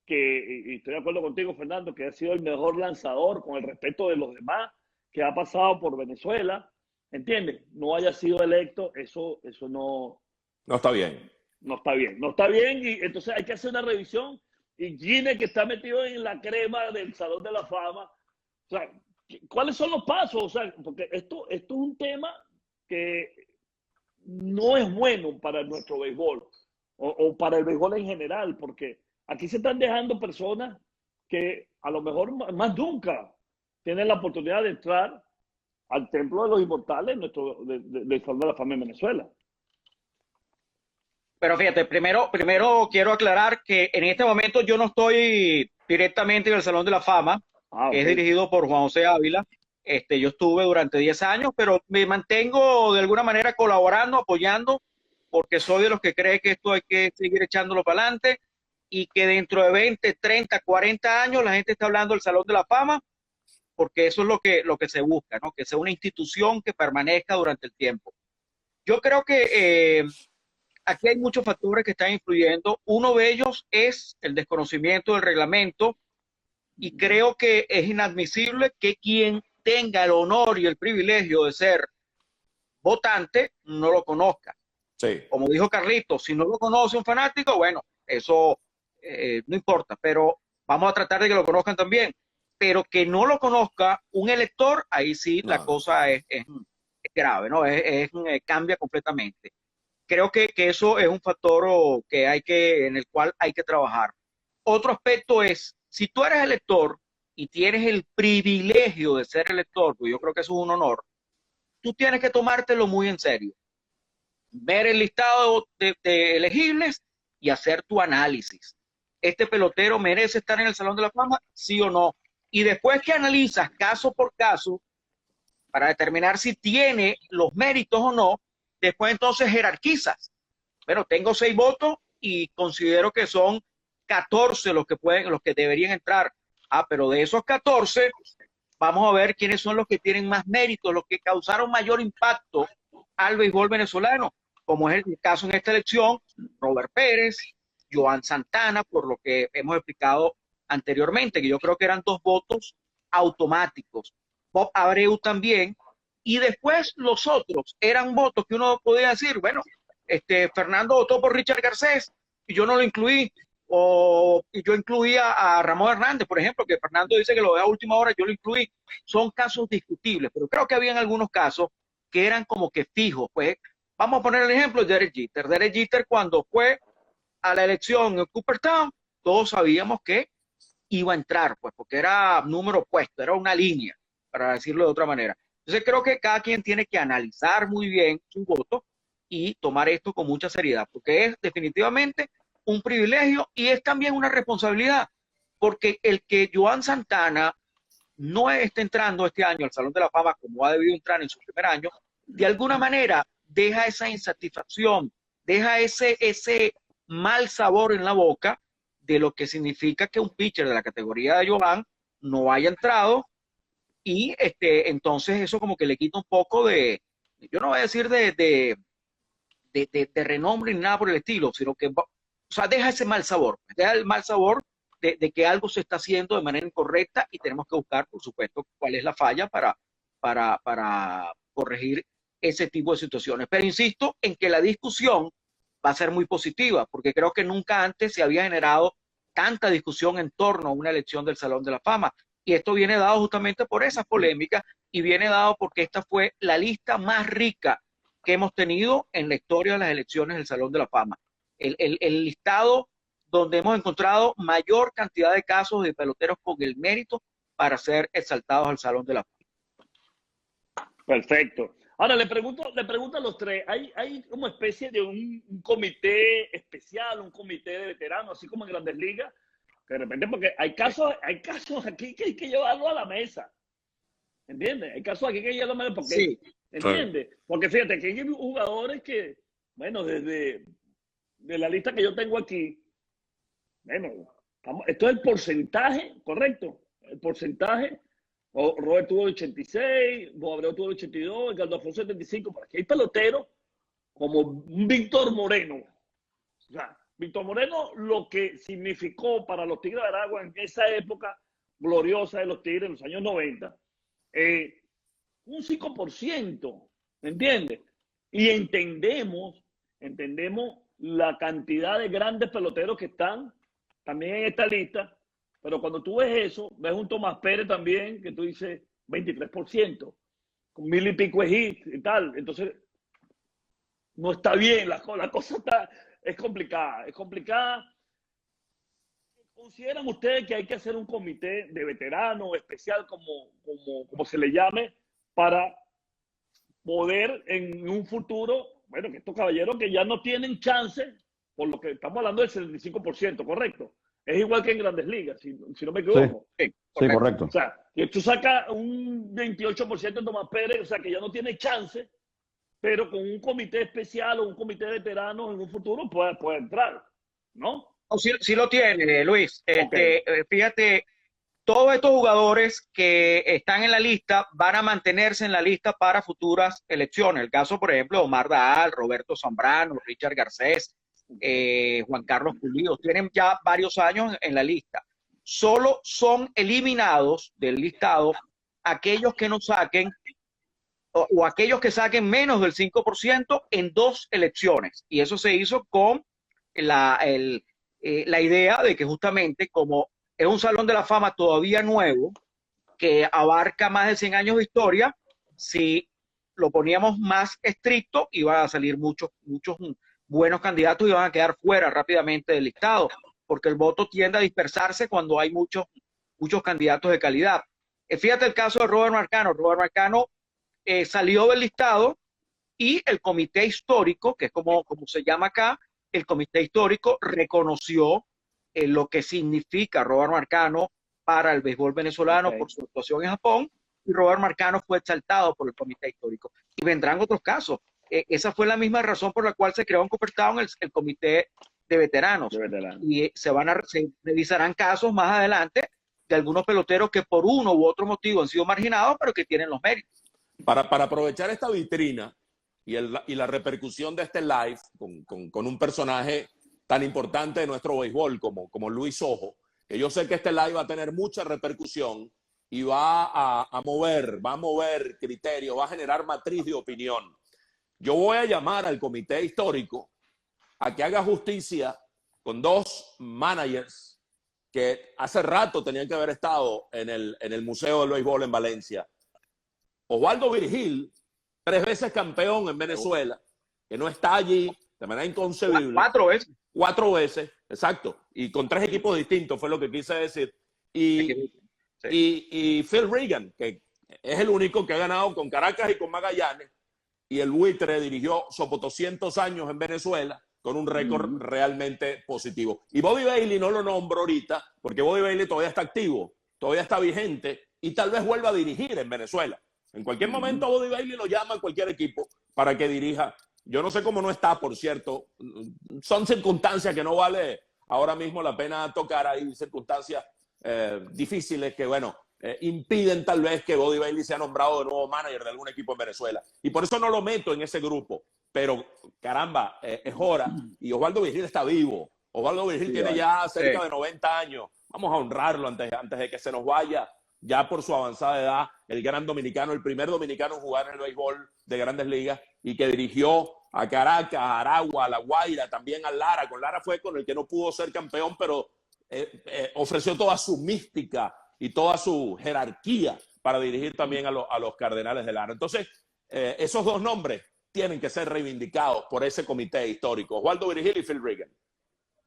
que, y estoy de acuerdo contigo, Fernando, que ha sido el mejor lanzador, con el respeto de los demás, que ha pasado por Venezuela, ¿entiendes? No haya sido electo, eso no está bien. No está bien, y entonces hay que hacer una revisión. Y Gine, que está metido en la crema del Salón de la Fama, o sea, ¿cuáles son los pasos? O sea, porque esto es un tema que no es bueno para nuestro béisbol o para el béisbol en general, porque aquí se están dejando personas que a lo mejor más nunca tienen la oportunidad de entrar al templo de los inmortales del Salón de la Fama en Venezuela. Pero fíjate, primero quiero aclarar que en este momento yo no estoy directamente en el Salón de la Fama, que es dirigido por Juan José Ávila. Yo estuve durante 10 años, pero me mantengo de alguna manera colaborando, apoyando, porque soy de los que cree que esto hay que seguir echándolo para adelante y que dentro de 20, 30, 40 años la gente está hablando del Salón de la Fama, porque eso es lo que se busca, ¿no? Que sea una institución que permanezca durante el tiempo. Yo creo que aquí hay muchos factores que están influyendo. Uno de ellos es el desconocimiento del reglamento, y creo que es inadmisible que quien tenga el honor y el privilegio de ser votante no lo conozca. Sí. Como dijo Carlitos, si no lo conoce un fanático, bueno, eso no importa, pero vamos a tratar de que lo conozcan también. Pero que no lo conozca un elector, ahí sí la cosa es grave, ¿no? Cambia completamente. Creo que eso es un factor en el cual hay que trabajar. Otro aspecto es, si tú eres elector y tienes el privilegio de ser elector, pues yo creo que eso es un honor, tú tienes que tomártelo muy en serio. Ver el listado de elegibles y hacer tu análisis. ¿Este pelotero merece estar en el Salón de la Fama? ¿Sí o no? Y después que analizas caso por caso para determinar si tiene los méritos o no, después entonces jerarquizas. Bueno, tengo 6 votos y considero que son 14 los que deberían entrar. Ah, pero de esos 14, vamos a ver quiénes son los que tienen más méritos, los que causaron mayor impacto al béisbol venezolano, como es el caso en esta elección, Robert Pérez, Joan Santana, por lo que hemos explicado anteriormente, que yo creo que eran 2 votos automáticos. Bob Abreu también, y después los otros eran votos que uno podía decir, bueno, Fernando votó por Richard Garcés y yo no lo incluí, y yo incluía a Ramón Hernández, por ejemplo, que Fernando dice que lo ve a última hora, yo lo incluí. Son casos discutibles, pero creo que habían algunos casos que eran como que fijos. Pues vamos a poner el ejemplo de Derek Jeter. Derek Jeter, cuando fue a la elección en Cooperstown, todos sabíamos que iba a entrar, pues porque era número opuesto, era una línea, para decirlo de otra manera. Entonces creo que cada quien tiene que analizar muy bien su voto y tomar esto con mucha seriedad, porque es definitivamente un privilegio y es también una responsabilidad, porque el que Joan Santana no esté entrando este año al Salón de la Fama como ha debido entrar en su primer año, de alguna manera deja esa insatisfacción, deja ese mal sabor en la boca de lo que significa que un pitcher de la categoría de Joan no haya entrado, y entonces eso como que le quita un poco yo no voy a decir de renombre ni nada por el estilo, sino que, o sea, deja ese mal sabor, deja el mal sabor de que algo se está haciendo de manera incorrecta y tenemos que buscar, por supuesto, cuál es la falla para corregir ese tipo de situaciones. Pero insisto en que la discusión va a ser muy positiva, porque creo que nunca antes se había generado tanta discusión en torno a una elección del Salón de la Fama. Y esto viene dado justamente por esas polémicas y viene dado porque esta fue la lista más rica que hemos tenido en la historia de las elecciones del Salón de la Fama. El listado donde hemos encontrado mayor cantidad de casos de peloteros con el mérito para ser exaltados al Salón de la Fama. Perfecto. Ahora le pregunto a los tres, ¿hay como especie de un comité especial, un comité de veteranos, así como en Grandes Ligas? Que de repente, porque hay casos aquí que hay que llevarlo a la mesa. ¿Entiendes? Hay casos aquí que hay que llevarlo a la mesa porque, sí. ¿entiendes? Porque fíjate que hay jugadores que, bueno, de la lista que yo tengo aquí, bueno, esto es el porcentaje, ¿correcto? El porcentaje. Robert tuvo 86, Bob Abreu tuvo 82, Edgardo Alfonso 75. Por aquí hay peloteros como un Víctor Moreno. O sea, Víctor Moreno, lo que significó para los Tigres de Aragua en esa época gloriosa de los Tigres en los años 90, un 5%, ¿me entiendes? Y entendemos la cantidad de grandes peloteros que están también en esta lista, pero cuando tú ves eso, ves un Tomás Pérez también, que tú dices 23%, con 1000 y pico de hits y tal. Entonces, no está bien, la cosa es complicada, ¿Consideran ustedes que hay que hacer un comité de veteranos especial, como se le llame, para poder en un futuro, bueno, que estos caballeros que ya no tienen chance, por lo que estamos hablando del 75%, ¿correcto? Es igual que en Grandes Ligas, si no me equivoco. Sí, correcto. O sea, que tú sacas un 28% de Tomás Pérez, o sea, que ya no tiene chance, pero con un comité especial o un comité de veteranos en un futuro puede entrar, ¿no? Sí lo tiene, Luis. Okay. Fíjate, todos estos jugadores que están en la lista van a mantenerse en la lista para futuras elecciones. El caso, por ejemplo, de Omar Daal, Roberto Zambrano, Richard Garcés, Juan Carlos Pulido, tienen ya varios años en la lista. Solo son eliminados del listado aquellos que no saquen o aquellos que saquen menos del 5% en 2 elecciones. Y eso se hizo con la idea de que justamente como es un Salón de la Fama todavía nuevo, que abarca más de 100 años de historia, si lo poníamos más estricto, iban a salir muchos buenos candidatos y van a quedar fuera rápidamente del listado, porque el voto tiende a dispersarse cuando hay muchos candidatos de calidad. Fíjate el caso de Robert Marcano. Robert Marcano salió del listado y el comité histórico, que es como se llama acá, el comité histórico reconoció lo que significa Robert Marcano para el béisbol venezolano por su actuación en Japón, y Robert Marcano fue exaltado por el comité histórico. Y vendrán otros casos. Esa fue la misma razón por la cual se creó en Cooperstown el comité de veteranos. Y se revisarán casos más adelante de algunos peloteros que por uno u otro motivo han sido marginados, pero que tienen los méritos. Para aprovechar esta vitrina y la repercusión de este live con un personaje tan importante de nuestro béisbol como Luis Ojo, que yo sé que este live va a tener mucha repercusión y va a mover criterios, va a generar matriz de opinión. Yo voy a llamar al comité histórico a que haga justicia con 2 managers que hace rato tenían que haber estado en el Museo del Béisbol en Valencia. Osvaldo Virgil, 3 veces campeón en Venezuela, que no está allí de manera inconcebible. 4 veces. 4 veces, exacto. Y con 3 equipos distintos, fue lo que quise decir. Y Phil Regan, que es el único que ha ganado con Caracas y con Magallanes. Y el buitre dirigió sobre 200 años en Venezuela con un récord realmente positivo. Y Bobby Bailey no lo nombro ahorita, porque Bobby Bailey todavía está activo, todavía está vigente y tal vez vuelva a dirigir en Venezuela. En cualquier momento Bobby Bailey lo llama a cualquier equipo para que dirija. Yo no sé cómo no está, por cierto. Son circunstancias que no vale ahora mismo la pena tocar. Hay circunstancias difíciles que, bueno, impiden tal vez que Bobby Bailey sea nombrado de nuevo manager de algún equipo en Venezuela. Y por eso no lo meto en ese grupo. Pero, caramba, es hora. Y Osvaldo Virgil está vivo. Osvaldo Virgil tiene ya cerca de 90 años. Vamos a honrarlo antes de que se nos vaya, ya por su avanzada edad, el gran dominicano, el primer dominicano en jugar en el béisbol de Grandes Ligas y que dirigió a Caracas, a Aragua, a La Guaira, también a Lara. Con Lara fue con el que no pudo ser campeón, pero ofreció toda su mística y toda su jerarquía para dirigir también a los Cardenales de Lara. Entonces, esos 2 nombres tienen que ser reivindicados por ese comité histórico, Osvaldo Virgil y Phil Regan.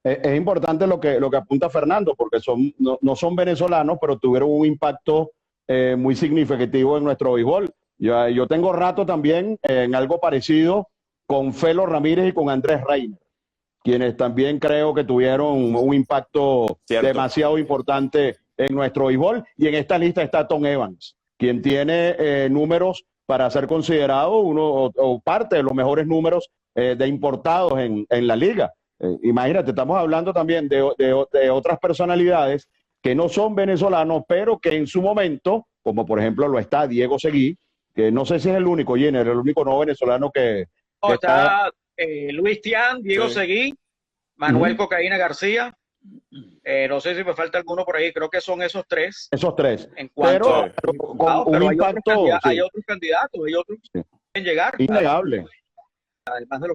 Es importante lo que apunta Fernando, porque no son venezolanos, pero tuvieron un impacto muy significativo en nuestro béisbol. Yo tengo rato también en algo parecido con Felo Ramírez y con Andrés Reiner, quienes también creo que tuvieron un impacto demasiado importante en nuestro béisbol. Y en esta lista está Tom Evans, quien tiene números para ser considerado uno o parte de los mejores números de importados en la liga. Imagínate, estamos hablando también de otras personalidades que no son venezolanos, pero que en su momento, como por ejemplo lo está Diego Seguí, que no sé si es el único, Jenner, el único no venezolano que está Luis Tian, Diego Seguí, Manuel Cocaína García. No sé si me falta alguno por ahí, creo que son esos 3. Esos 3. En cuanto pero hay otros candidatos, hay otros que pueden llegar. Innegable. Además de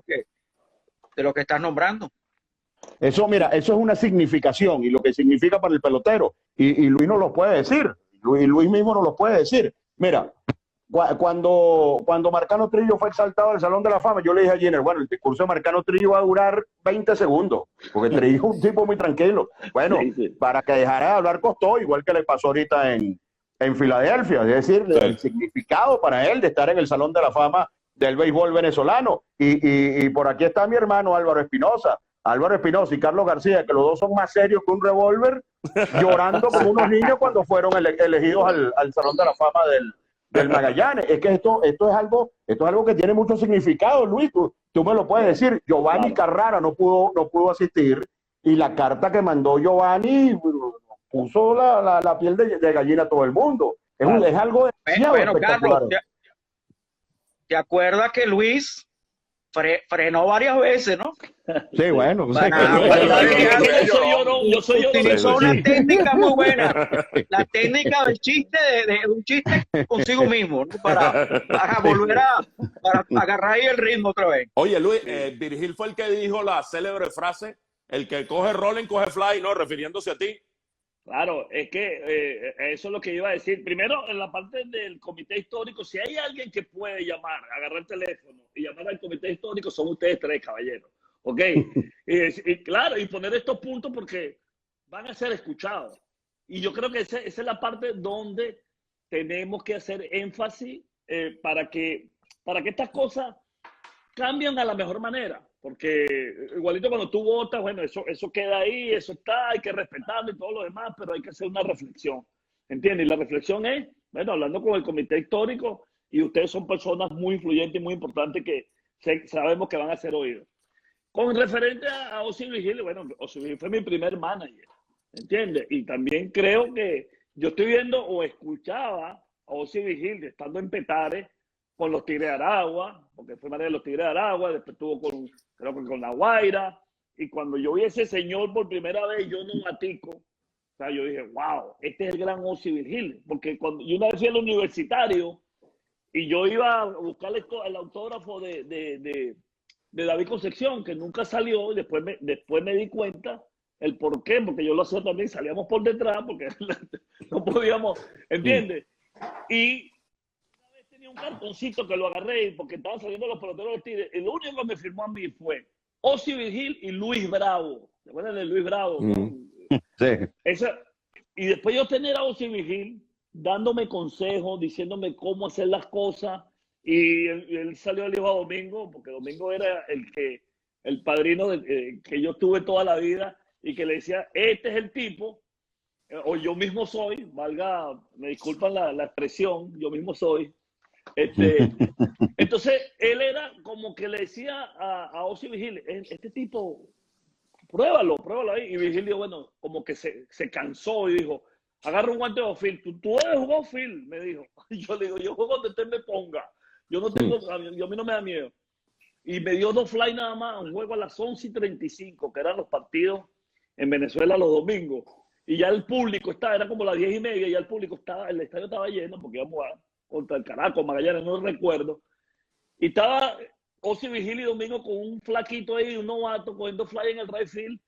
lo que estás nombrando. Eso, mira, eso es una significación y lo que significa para el pelotero. Y Luis no lo puede decir. Luis mismo no lo puede decir. Mira, cuando Marcano Trillo fue exaltado al Salón de la Fama, yo le dije a Jenner, bueno, el discurso de Marcano Trillo va a durar 20 segundos, porque Trillo es un tipo muy tranquilo. Bueno, para que dejara de hablar costó, igual que le pasó ahorita en Filadelfia. Es decir, el significado para él de estar en el Salón de la Fama del béisbol venezolano. Y por aquí está mi hermano Álvaro Espinosa y Carlos García, que los dos son más serios que un revólver, llorando como unos niños cuando fueron elegidos al Salón de la Fama del Magallanes. Es que esto es algo que tiene mucho significado, Luis. Tú me lo puedes decir. Giovanni Carrara no pudo asistir, y la carta que mandó Giovanni puso la piel de gallina a todo el mundo. Es algo demasiado espectacular. Carlos, ¿te acuerdas que Luis frenó varias veces, ¿no? Sí, bueno. Sí. Yo soy yo. Utilizó una técnica muy buena. La técnica del chiste, de un chiste consigo mismo, ¿no? Para volver para agarrar ahí el ritmo otra vez. Oye, Luis, Virgil fue el que dijo la célebre frase, el que coge rolling, coge fly, ¿no? Refiriéndose a ti. Claro, es que eso es lo que iba a decir. Primero, en la parte del comité histórico, si hay alguien que puede llamar, agarrar el teléfono y llamar al comité histórico, son ustedes tres, caballeros. ¿Ok? y claro, y poner estos puntos porque van a ser escuchados. Y yo creo que esa es la parte donde tenemos que hacer énfasis para que estas cosas cambien a la mejor manera. Porque igualito cuando tú votas, bueno, eso queda ahí, eso está, hay que respetarlo y todo lo demás, pero hay que hacer una reflexión, ¿entiendes? Y la reflexión es, bueno, hablando con el comité histórico, y ustedes son personas muy influyentes y muy importantes que sabemos que van a ser oídos. Con referente a Ozzy Virgil, bueno, Ozzy Virgil fue mi primer manager, ¿entiendes? Y también creo que yo estoy viendo o escuchaba a Ozzy Virgil estando en Petare con los Tigres de Aragua, porque fue manager de los Tigres de Aragua, después estuvo creo que con La Guaira, y cuando yo vi a ese señor por primera vez, yo no matico, o sea, yo dije, wow, este es el gran Ozzy Virgil, porque cuando yo una vez fui al universitario, y yo iba a buscar el autógrafo de David Concepción, que nunca salió, y después me di cuenta el por qué, porque yo lo hacía también, salíamos por detrás, porque no podíamos, ¿entiendes? Y una vez tenía un cartoncito que lo agarré, porque estaban saliendo los peloteros de Tigres, y lo único que me firmó a mí fue Ozzy Virgil y Luis Bravo. ¿Se acuerdan de Luis Bravo? Sí. Y después yo tener a Ozzy Virgil dándome consejos, diciéndome cómo hacer las cosas, y él salió el hijo a Domingo, porque Domingo era el padrino que yo tuve toda la vida, y que le decía, este es el tipo, o yo mismo soy, me disculpan la expresión, yo mismo soy. Entonces, él era como que le decía a Ozzy Virgil, este tipo, pruébalo ahí. Y Virgil dijo, bueno, como que se cansó y dijo, agarra un guante de outfield, tú debes jugar outfield, me dijo. Y yo le digo, yo juego donde usted me ponga, yo no tengo, a mí no me da miedo. Y me dio 2 fly nada más, un juego a las 11:35, que eran los partidos en Venezuela los domingos. Y ya el público era como las 10:30, y ya el estadio estaba lleno, porque íbamos a jugar contra el Caracas, Magallanes, no recuerdo. Y estaba Ozzy Virgil y Domingo con un flaquito ahí, un novato, cogiendo fly en el right field.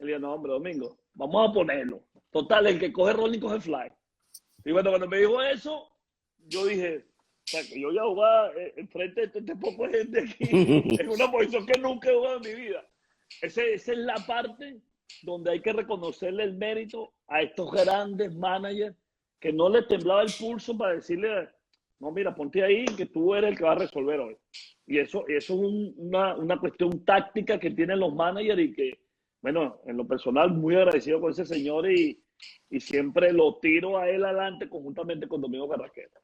Y le dije, no, hombre, Domingo, vamos a ponerlo. Total, el que coge rolling coge fly. Y bueno, cuando me dijo eso, yo dije, o sea, que yo ya jugaba enfrente de este poco de gente aquí, en una posición que nunca he jugado en mi vida. Esa es la parte donde hay que reconocerle el mérito a estos grandes managers que no les temblaba el pulso para decirle, no, mira, ponte ahí que tú eres el que va a resolver hoy. Y eso es una cuestión táctica que tienen los managers, y que, bueno, en lo personal, muy agradecido con ese señor, y siempre lo tiro a él adelante conjuntamente con Domingo Carrasquera.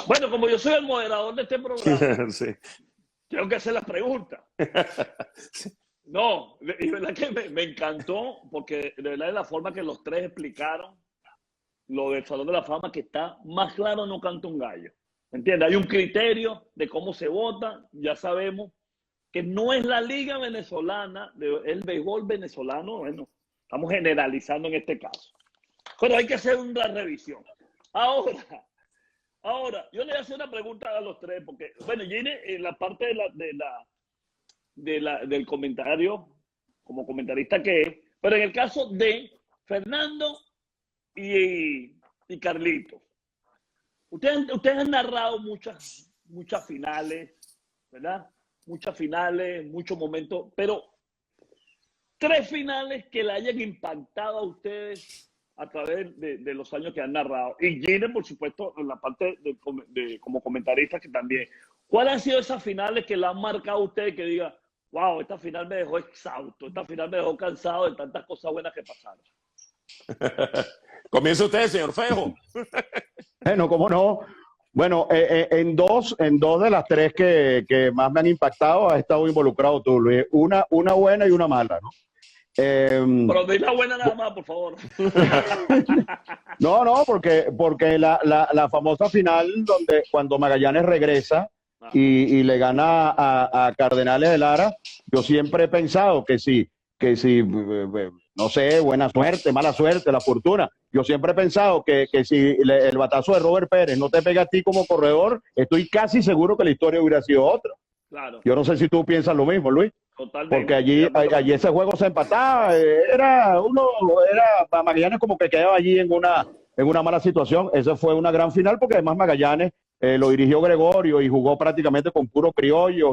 Bueno, como yo soy el moderador de este programa, sí, tengo que hacer las preguntas. No, y verdad que me encantó, porque de verdad es la forma que los tres explicaron lo del Salón de la Fama, que está más claro, no canta un gallo. ¿Entiendes? Hay un criterio de cómo se vota, ya sabemos que no es la liga venezolana, el béisbol venezolano, bueno, estamos generalizando en este caso. Pero hay que hacer una revisión. Ahora, yo le voy a hacer una pregunta a los tres, porque, bueno, Gine, en la parte del comentario, como comentarista que es, pero en el caso de Fernando y Carlito, ustedes han narrado muchas finales, ¿verdad? Muchas finales, muchos momentos, pero 3 finales que le hayan impactado a ustedes a través de los años que han narrado. Y Gine, por supuesto, en la parte como comentarista, que también. ¿Cuáles han sido esas finales que la han marcado a ustedes, que diga, wow, esta final me dejó exhausto, esta final me dejó cansado de tantas cosas buenas que pasaron? Comienza usted, señor Fejo. Bueno, ¿cómo no? Bueno, en dos de las 3 que más me han impactado has estado involucrado tú, Luis. Una buena y una mala, ¿no? Pero di la buena nada más, por favor. No, porque la famosa final cuando Magallanes regresa y le gana a Cardenales de Lara, yo siempre he pensado que si, no sé, buena suerte, mala suerte, la fortuna. Yo siempre he pensado que si el batazo de Robert Pérez no te pega a ti como corredor, estoy casi seguro que la historia hubiera sido otra. Claro. Yo no sé si tú piensas lo mismo, Luis. Totalmente. Porque allí ese juego se empataba, Magallanes como que quedaba allí en una mala situación. Esa fue una gran final porque además Magallanes lo dirigió Gregorio y jugó prácticamente con puros criollos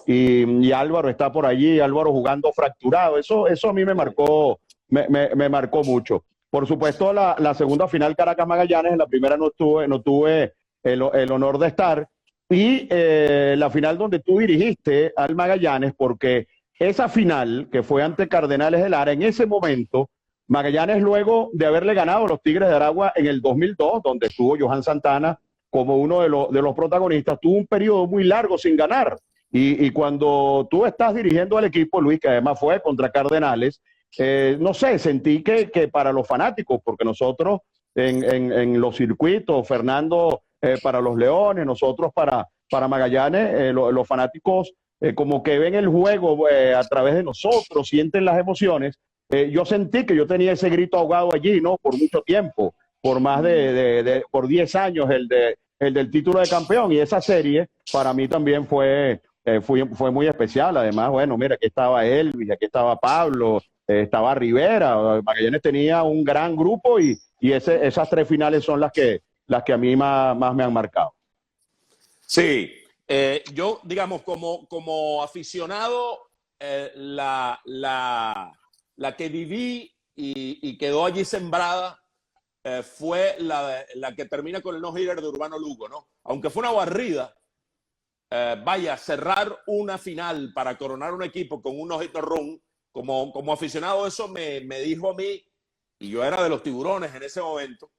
y Álvaro está por allí, Álvaro jugando fracturado. Eso a mí me marcó mucho. Por supuesto, la segunda final Caracas-Magallanes, en la primera no tuve el honor de estar. Y la final donde tú dirigiste al Magallanes, porque esa final que fue ante Cardenales de Lara, en ese momento, Magallanes luego de haberle ganado a los Tigres de Aragua en el 2002, donde estuvo Johan Santana como uno de los protagonistas, tuvo un periodo muy largo sin ganar. Y cuando tú estás dirigiendo al equipo, Luis, que además fue contra Cardenales, no sé, sentí que para los fanáticos, porque nosotros en los circuitos, Fernando para los Leones, nosotros para Magallanes, los fanáticos como que ven el juego a través de nosotros, sienten las emociones. Yo sentí que yo tenía ese grito ahogado allí, ¿no? Por mucho tiempo, por más por 10 años, el del título de campeón. Y esa serie para mí también fue muy especial. Además, bueno, mira, aquí estaba Elvis, aquí estaba Pablo, estaba Rivera. Magallanes tenía un gran grupo y esas tres finales son las que a mí más me han marcado. Sí, yo, digamos, como aficionado, la que viví y quedó allí sembrada fue la que termina con el no-hitter de Urbano Lugo, ¿no? Aunque fue una barrida, vaya, cerrar una final para coronar un equipo con un no-hitter run, como aficionado, eso me dijo a mí, y yo era de los Tiburones en ese momento,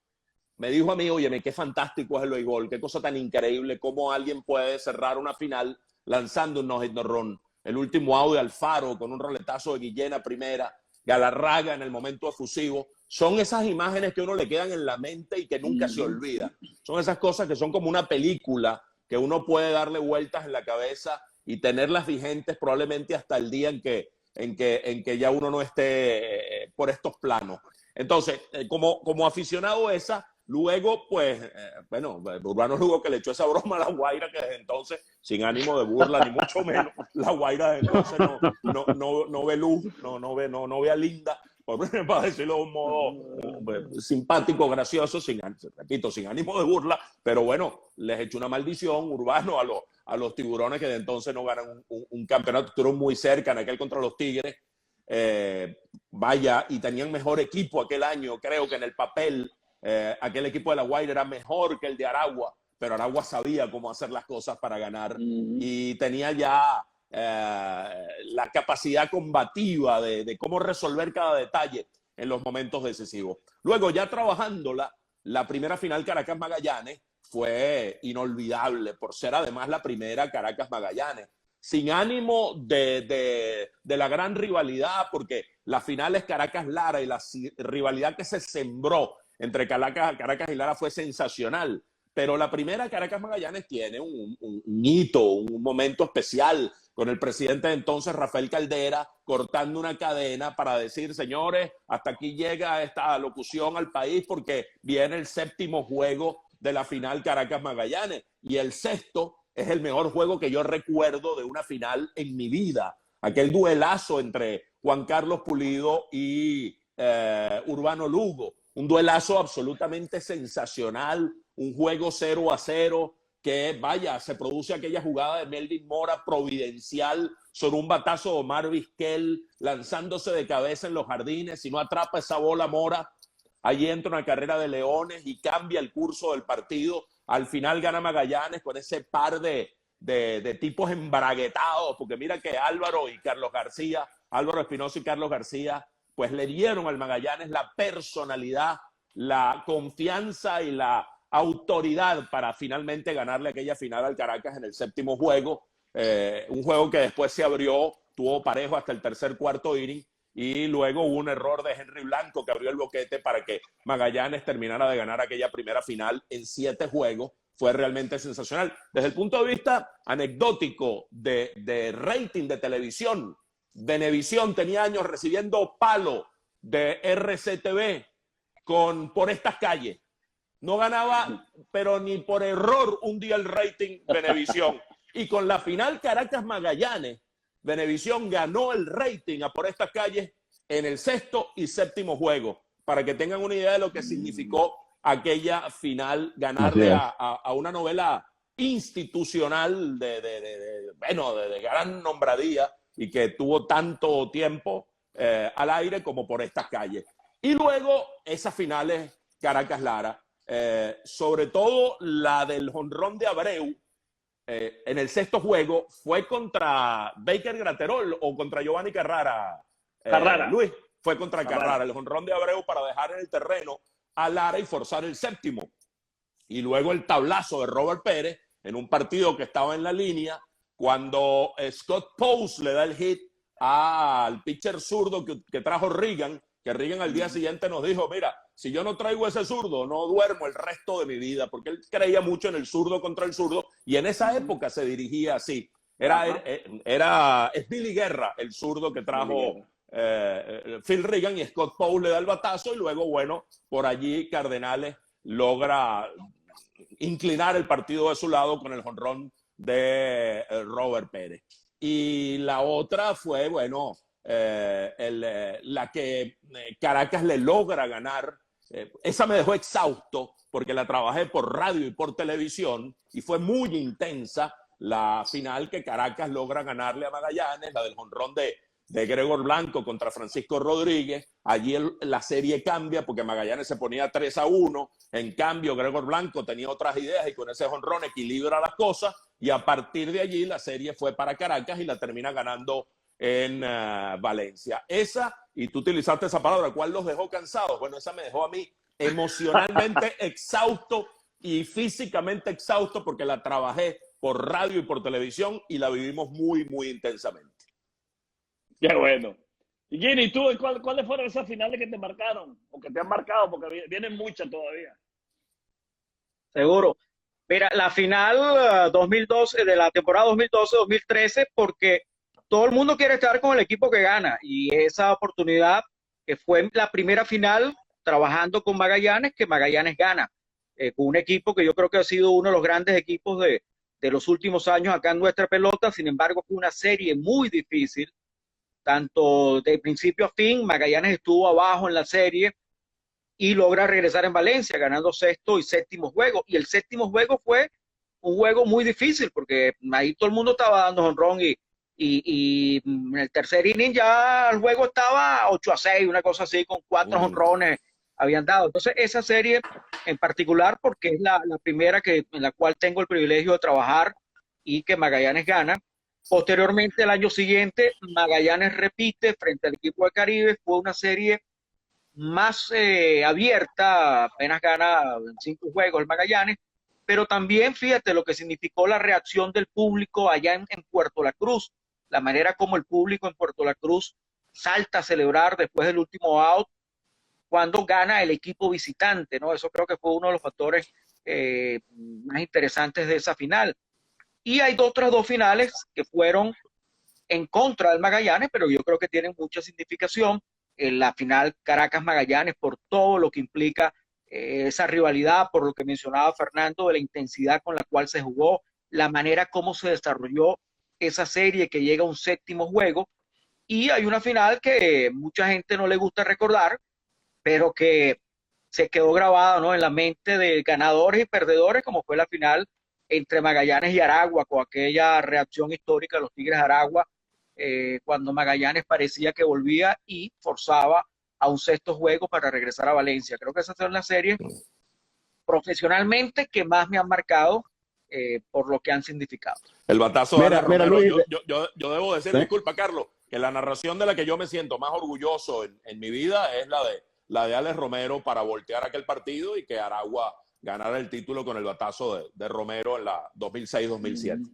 me dijo a mí, óyeme, qué fantástico es el béisbol, qué cosa tan increíble, cómo alguien puede cerrar una final lanzando un no-hit no-run. El último out de Alfaro con un roletazo de Guillén a primera, Galarraga en el momento efusivo. Son esas imágenes que a uno le quedan en la mente y que nunca se olvidan. Son esas cosas que son como una película que uno puede darle vueltas en la cabeza y tenerlas vigentes probablemente hasta el día en que ya uno no esté por estos planos. Entonces, como aficionado esa, luego, pues, bueno, Urbano Lugo que le echó esa broma a La Guaira, que desde entonces, sin ánimo de burla, ni mucho menos, La Guaira desde entonces no ve luz, no ve a Linda, para decirlo de un modo simpático, gracioso, repito, sin ánimo de burla, pero bueno, les echó una maldición Urbano a los Tiburones que de entonces no ganan un campeonato. Estuvieron muy cerca en aquel contra los Tigres, vaya, y tenían mejor equipo aquel año, creo que en el papel. Aquel equipo de La Guaira era mejor que el de Aragua, pero Aragua sabía cómo hacer las cosas para ganar y tenía ya la capacidad combativa de cómo resolver cada detalle en los momentos decisivos. Luego, ya trabajándola, la primera final Caracas-Magallanes fue inolvidable por ser además la primera Caracas-Magallanes. Sin ánimo de la gran rivalidad, porque la final es Caracas-Lara y la rivalidad que se sembró entre Caracas y Lara fue sensacional, pero la primera Caracas-Magallanes tiene un hito, un momento especial, con el presidente de entonces, Rafael Caldera, cortando una cadena para decir, señores, hasta aquí llega esta locución al país porque viene el séptimo juego de la final Caracas-Magallanes, y el sexto es el mejor juego que yo recuerdo de una final en mi vida. Aquel duelazo entre Juan Carlos Pulido y Urbano Lugo. Un duelazo absolutamente sensacional, un juego 0-0, que vaya, se produce aquella jugada de Melvin Mora providencial sobre un batazo de Omar Vizquel lanzándose de cabeza en los jardines. Si no atrapa esa bola Mora, allí entra una carrera de Leones y cambia el curso del partido. Al final gana Magallanes con ese par de tipos embraguetados, porque mira que Álvaro Espinosa y Carlos García, pues le dieron al Magallanes la personalidad, la confianza y la autoridad para finalmente ganarle aquella final al Caracas en el séptimo juego. Un juego que después se abrió, tuvo parejo hasta el tercer cuarto inning, y luego hubo un error de Henry Blanco que abrió el boquete para que Magallanes terminara de ganar aquella primera final en 7 juegos fue realmente sensacional. Desde el punto de vista anecdótico de rating de televisión, Venevisión tenía años recibiendo palo de RCTV por estas calles. No ganaba, pero ni por error, un día el rating Venevisión. Y con la final Caracas-Magallanes, Venevisión ganó el rating a por estas calles en el sexto y séptimo juego, para que tengan una idea de lo que significó aquella final, ganarle a una novela institucional de gran nombradía y que tuvo tanto tiempo al aire como por estas calles. Y luego esas finales Caracas-Lara, sobre todo la del jonrón de Abreu, en el sexto juego, fue contra Baker Graterol o contra Giovanni Carrara. Luis, fue contra Carrara, el jonrón de Abreu para dejar en el terreno a Lara y forzar el séptimo. Y luego el tablazo de Robert Pérez en un partido que estaba en la línea, cuando Scott Post le da el hit al pitcher zurdo que trajo Reagan, que Reagan al día siguiente nos dijo, mira, si yo no traigo ese zurdo, no duermo el resto de mi vida, porque él creía mucho en el zurdo contra el zurdo, y en esa época se dirigía así. Es Billy Guerra, el zurdo que trajo Phil Reagan, y Scott Post le da el batazo, y luego, bueno, por allí Cardenales logra inclinar el partido de su lado con el jonrón de Robert Pérez. Y la otra fue, bueno, la que Caracas le logra ganar. Esa me dejó exhausto porque la trabajé por radio y por televisión y fue muy intensa la final que Caracas logra ganarle a Magallanes, la del jonrón de Gregor Blanco contra Francisco Rodríguez. Allí la serie cambia porque Magallanes se ponía 3-1. En cambio, Gregor Blanco tenía otras ideas y con ese jonrón equilibra las cosas. Y a partir de allí la serie fue para Caracas y la termina ganando en Valencia. Esa, y tú utilizaste esa palabra, ¿cuál los dejó cansados? Bueno, esa me dejó a mí emocionalmente exhausto y físicamente exhausto porque la trabajé por radio y por televisión y la vivimos muy, muy intensamente. Qué bueno. Y Gini, ¿tú cuáles fueron esas finales que te marcaron o que te han marcado? Porque vienen muchas todavía. Seguro. Mira, la final 2012, de la temporada 2012-2013, porque todo el mundo quiere estar con el equipo que gana, y esa oportunidad que fue la primera final trabajando con Magallanes, que Magallanes gana, con un equipo que yo creo que ha sido uno de los grandes equipos de los últimos años acá en nuestra pelota. Sin embargo, fue una serie muy difícil, tanto de principio a fin. Magallanes estuvo abajo en la serie y logra regresar en Valencia, ganando sexto y séptimo juego, y el séptimo juego fue un juego muy difícil, porque ahí todo el mundo estaba dando jonrón y en el tercer inning ya el juego estaba 8-6, una cosa así, con 4 jonrones habían dado. Entonces esa serie en particular, porque es la primera en la cual tengo el privilegio de trabajar y que Magallanes gana. Posteriormente, el año siguiente, Magallanes repite frente al equipo de Caribe. Fue una serie más abierta, apenas gana en 5 juegos el Magallanes, pero también fíjate lo que significó la reacción del público allá en Puerto La Cruz, la manera como el público en Puerto La Cruz salta a celebrar después del último out cuando gana el equipo visitante, ¿no? Eso creo que fue uno de los factores más interesantes de esa final. Y hay otras 2 finales que fueron en contra del Magallanes, pero yo creo que tienen mucha significación. En la final Caracas-Magallanes, por todo lo que implica esa rivalidad, por lo que mencionaba Fernando, de la intensidad con la cual se jugó, la manera como se desarrolló esa serie que llega a un séptimo juego. Y hay una final que mucha gente no le gusta recordar, pero que se quedó grabada, ¿no?, en la mente de ganadores y perdedores, como fue la final entre Magallanes y Aragua, con aquella reacción histórica de los Tigres de Aragua, cuando Magallanes parecía que volvía y forzaba a un sexto juego para regresar a Valencia. Creo que esas son las series profesionalmente que más me han marcado por lo que han significado. El batazo de Ale Romero, Luis, yo debo decir, disculpa Carlos, que la narración de la que yo me siento más orgulloso en mi vida es la de Alex Romero para voltear aquel partido y que Aragua ganara el título con el batazo de Romero en la 2006-2007.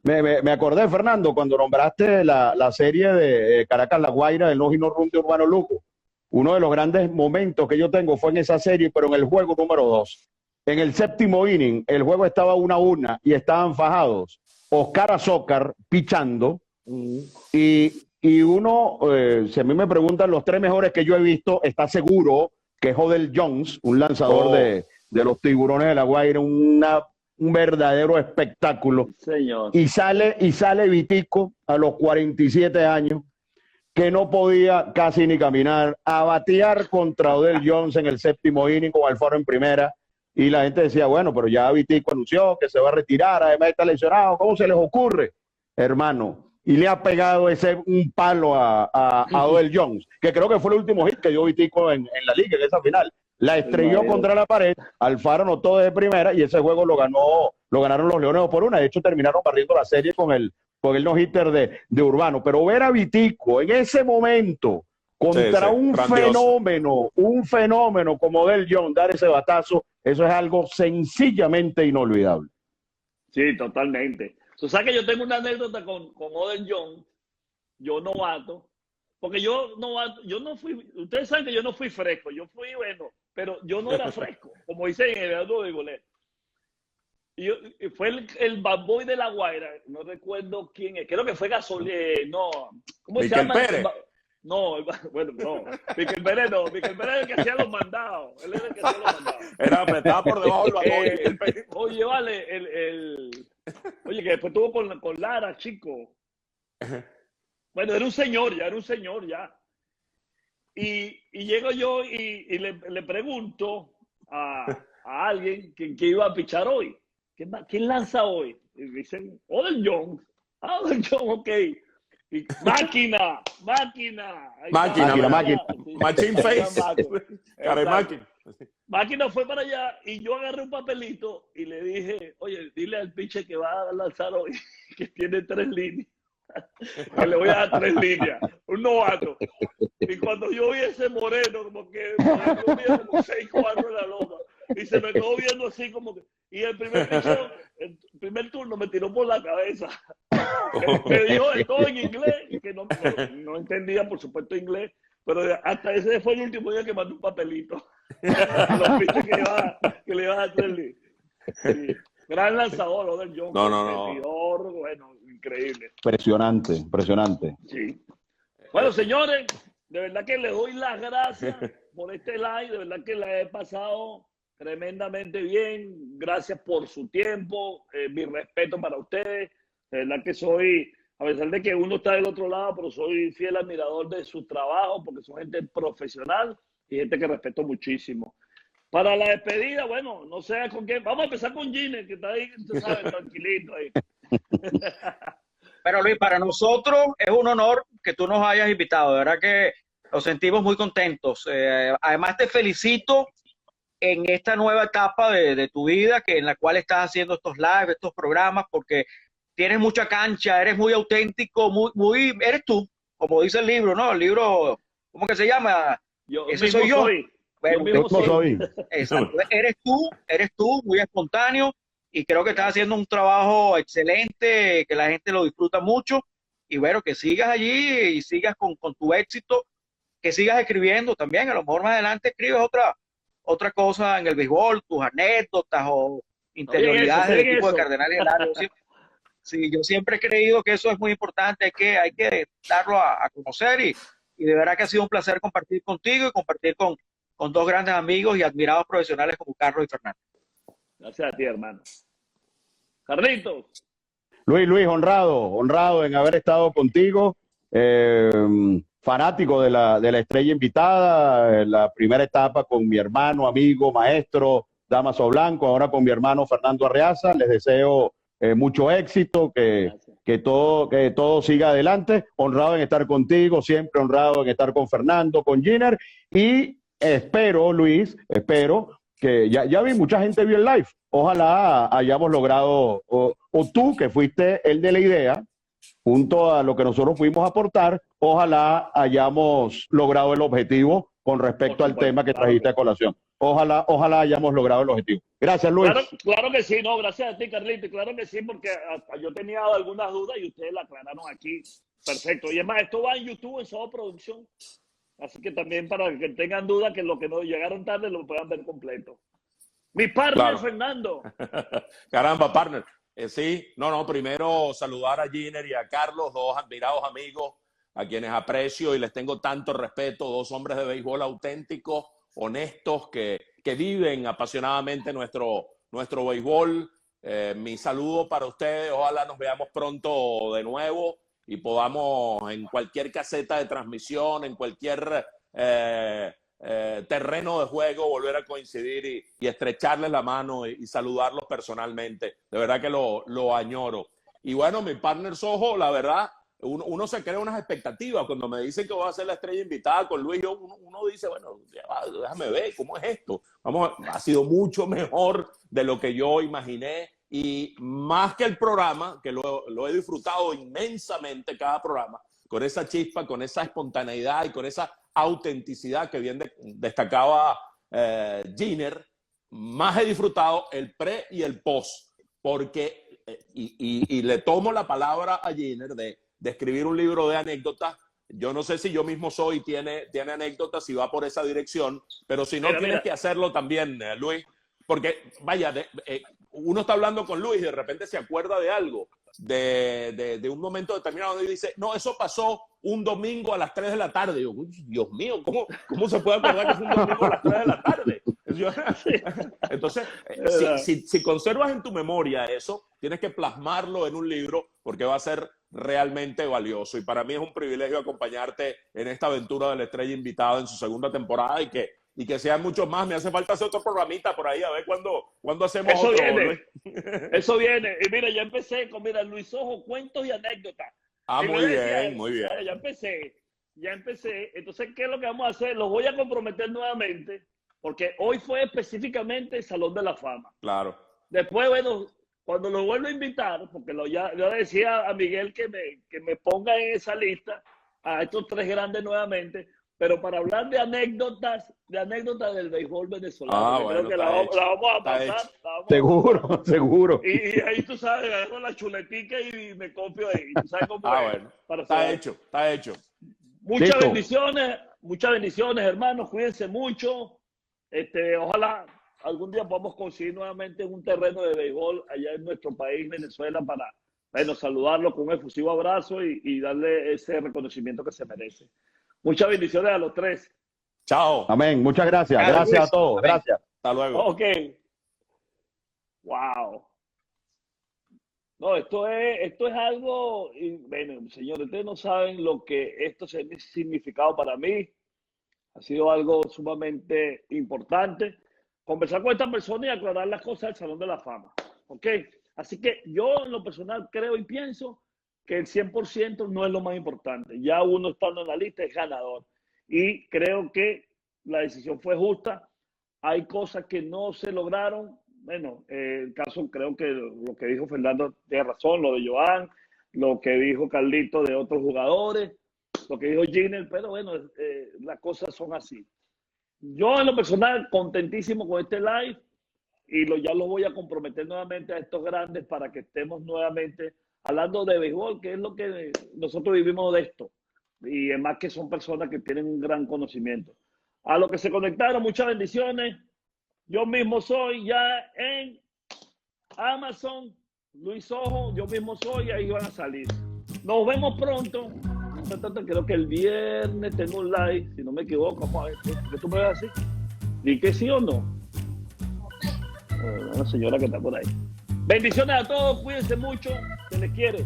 Me acordé, Fernando, cuando nombraste la serie de Caracas-La Guaira, el no run de Urbano Luco. Uno de los grandes momentos que yo tengo fue en esa serie, pero en el juego número 2. en el séptimo inning, el juego estaba 1-1 y estaban fajados. Oscar Azócar pichando y uno, si a mí me preguntan los 3 mejores que yo he visto, está seguro que es Odell Jones, un lanzador de los Tiburones de La Guaira, un verdadero espectáculo. Señor. Y sale Vitico a los 47 años, que no podía casi ni caminar, a batear contra Odell Jones en el séptimo inning con Alfaro en primera. Y la gente decía, bueno, pero ya Vitico anunció que se va a retirar, además está lesionado, ¿cómo se les ocurre? Hermano, y le ha pegado un palo a Odell Jones, que creo que fue el último hit que dio Vitico en la liga, en esa final. La estrelló contra la pared, Alfaro anotó de primera y ese juego lo ganaron los Leones 2-1. De hecho, terminaron barriendo la serie con el no-hitter de Urbano. Pero ver a Vitico en ese momento contra un fenómeno como Odell Jones, dar ese batazo, eso es algo sencillamente inolvidable. Sí, totalmente. Tú sabes que yo tengo una anécdota con Odell Jones, yo novato, porque yo no fui, ustedes saben que yo no fui fresco, yo fui bueno, pero yo no era fresco, como dicen en el Eduardo de Golé. Y fue el bad boy de La Guaira, no recuerdo quién es, creo que fue ¿cómo se llama? Pérez. No, bueno, no. Miquel Pérez no. Miquel Pérez es el que hacía los mandados. Él era el que hacía los mandados. Estaba por debajo del balón. Oye, vale, oye, que después tuvo con Lara, chico. Bueno, era un señor ya. Y llego yo y le pregunto a alguien que iba a pichar hoy. ¿Quién lanza hoy? Y dicen, Odell Jones. Odell Jones, ok. Y, máquina. Machine face. Máquina fue para allá y yo agarré un papelito y le dije, oye, dile al pitcher que va a lanzar hoy que tiene 3 líneas. Que le voy a dar 3 líneas. Un novato. Y cuando yo vi ese moreno, como que me vi como 6 cuadros en la loma. Y se me quedó viendo así como que. Y el primer turno me tiró por la cabeza. Me dijo de todo en inglés, que no entendía, por supuesto, inglés, pero hasta ese fue el último día que mandó un papelito a los pitchers que le iban a dar 3 líneas. Sí. Gran lanzador, Odell Jones. No. Bueno, increíble. Impresionante. Sí. Bueno, señores, de verdad que les doy las gracias por este live, de verdad que la he pasado tremendamente bien. Gracias por su tiempo, mi respeto para ustedes. De verdad que soy, a pesar de que uno está del otro lado, pero soy fiel admirador de su trabajo porque son gente profesional y gente que respeto muchísimo. Para la despedida, bueno, no sé con quién. Vamos a empezar con Gine, que está ahí, usted sabe, tranquilito ahí. Pero Luis, para nosotros es un honor que tú nos hayas invitado. De verdad que nos sentimos muy contentos. Además, te felicito en esta nueva etapa de tu vida, en la cual estás haciendo estos lives, estos programas, porque tienes mucha cancha, eres muy auténtico, eres tú, como dice el libro, ¿no? El libro, ¿cómo que se llama? Ese soy yo. Bueno, yo mismo soy. Exacto. Eres tú, muy espontáneo, y creo que estás haciendo un trabajo excelente, que la gente lo disfruta mucho, y bueno, que sigas allí y sigas con tu éxito, que sigas escribiendo también, a lo mejor más adelante escribes otra cosa en el béisbol, tus anécdotas o interioridades del equipo de Cardenales de Lara. Sí, yo siempre he creído que eso es muy importante, hay que darlo a conocer, y de verdad que ha sido un placer compartir contigo y compartir con 2 grandes amigos y admirados profesionales como Carlos y Fernando. Gracias a ti, hermano. Carlitos. Luis, honrado en haber estado contigo, fanático de la estrella invitada, la primera etapa con mi hermano, amigo, maestro, Damaso Blanco, ahora con mi hermano Fernando Arreaza. Les deseo mucho éxito, que todo siga adelante. Honrado en estar contigo, siempre honrado en estar con Fernando, con Giner, y espero, Luis, que ya vi, mucha gente vio el live. Ojalá hayamos logrado, o tú que fuiste el de la idea, junto a lo que nosotros pudimos aportar, ojalá hayamos logrado el objetivo con respecto al tema que trajiste a colación. Ojalá hayamos logrado el objetivo. Gracias, Luis. Claro que sí, no, gracias a ti, Carlito, claro que sí, porque yo tenía algunas dudas y ustedes la aclararon aquí. Perfecto. Y además, esto va en YouTube, en Soho Producción. Así que también para que tengan dudas, que lo que no llegaron tarde lo puedan ver completo. Mi partner, Claro. Fernando. Caramba, partner. Sí, no, primero saludar a Giner y a Carlos, dos admirados amigos a quienes aprecio y les tengo tanto respeto, dos hombres de béisbol auténticos, honestos, que viven apasionadamente nuestro béisbol. Mi saludo para ustedes, ojalá nos veamos pronto de nuevo y podamos en cualquier caseta de transmisión, en cualquier terreno de juego volver a coincidir y estrecharles la mano y saludarlos personalmente. De verdad que lo añoro. Y bueno, mi partner Sojo, la verdad, uno se crea unas expectativas. Cuando me dicen que voy a ser la estrella invitada con Luis, uno dice, bueno, déjame ver cómo es esto. Ha sido mucho mejor de lo que yo imaginé. Y más que el programa, que lo he disfrutado inmensamente cada programa, con esa chispa, con esa espontaneidad y con esa autenticidad que bien destacaba Giner, más he disfrutado el pre y el post, porque, y le tomo la palabra a Giner de escribir un libro de anécdotas. Yo no sé si Yo Mismo Soy tiene anécdotas, si va por esa dirección, pero si no, tienes que hacerlo también, Luis, porque vaya, uno está hablando con Luis y de repente se acuerda de algo, de un momento determinado y dice, no, eso pasó un domingo a las 3 de la tarde. Y yo, Dios mío, ¿cómo se puede acordar que fue un domingo a las 3 de la tarde? Entonces, si conservas en tu memoria eso, tienes que plasmarlo en un libro porque va a ser realmente valioso. Y para mí es un privilegio acompañarte en esta aventura de la estrella invitada en su segunda temporada y que sean muchos más. Me hace falta hacer otro programita por ahí, a ver cuándo hacemos eso otro. Viene. Eso viene. Y mira, ya empecé con, Luis Sojo, cuentos y anécdotas. Muy bien, muy bien. Ya empecé. Entonces, ¿qué es lo que vamos a hacer? Los voy a comprometer nuevamente, porque hoy fue específicamente el Salón de la Fama. Claro. Después, bueno, cuando los vuelvo a invitar, porque ya decía a Miguel que me ponga en esa lista a estos tres grandes nuevamente, pero para hablar de anécdotas del béisbol venezolano. Bueno, creo que la vamos a pasar. Seguro. Y ahí tú sabes, agarro la chuletica y me copio ahí. ¿Tú sabes cómo es? Bueno. Para está saber. hecho. Muchas bendiciones, hermanos. Cuídense mucho. Ojalá algún día podamos conseguir nuevamente un terreno de béisbol allá en nuestro país, Venezuela, para saludarlo con un efusivo abrazo y darle ese reconocimiento que se merece. Muchas bendiciones a los tres. Chao. Amén. Muchas gracias. Gracias a todos. Amén. Gracias. Hasta luego. Ok. Wow. No, esto es algo, bueno, señores, ustedes no saben lo que esto ha significado para mí. Ha sido algo sumamente importante. Conversar con esta persona y aclarar las cosas del Salón de la Fama. ¿Ok? Así que yo en lo personal creo y pienso que el 100% no es lo más importante. Ya uno estando en la lista es ganador. Y creo que la decisión fue justa. Hay cosas que no se lograron. Bueno, el caso, creo que lo que dijo Fernando tiene razón, lo de Joan, lo que dijo Carlito de otros jugadores, lo que dijo Giner, pero bueno, las cosas son así. Yo en lo personal, contentísimo con este live y ya lo voy a comprometer nuevamente a estos grandes para que estemos nuevamente hablando de béisbol, que es lo que nosotros vivimos de esto. Y además que son personas que tienen un gran conocimiento. A los que se conectaron, muchas bendiciones. Yo mismo soy ya en Amazon, Luis Sojo, yo mismo soy, ahí van a salir. Nos vemos pronto. Creo que el viernes tengo un live, si no me equivoco. Vamos a ver, ¿qué tú me ves así? ¿Y que sí o no? Una señora que está por ahí. Bendiciones a todos, cuídense mucho, se les quiere.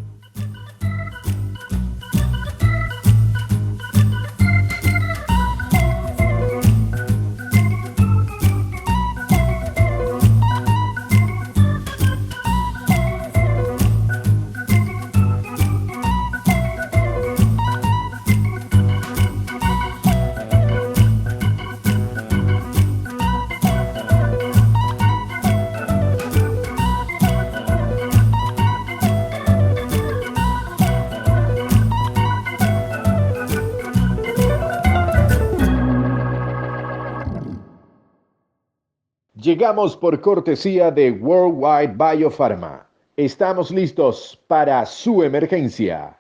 Llegamos por cortesía de Worldwide Biopharma. Estamos listos para su emergencia.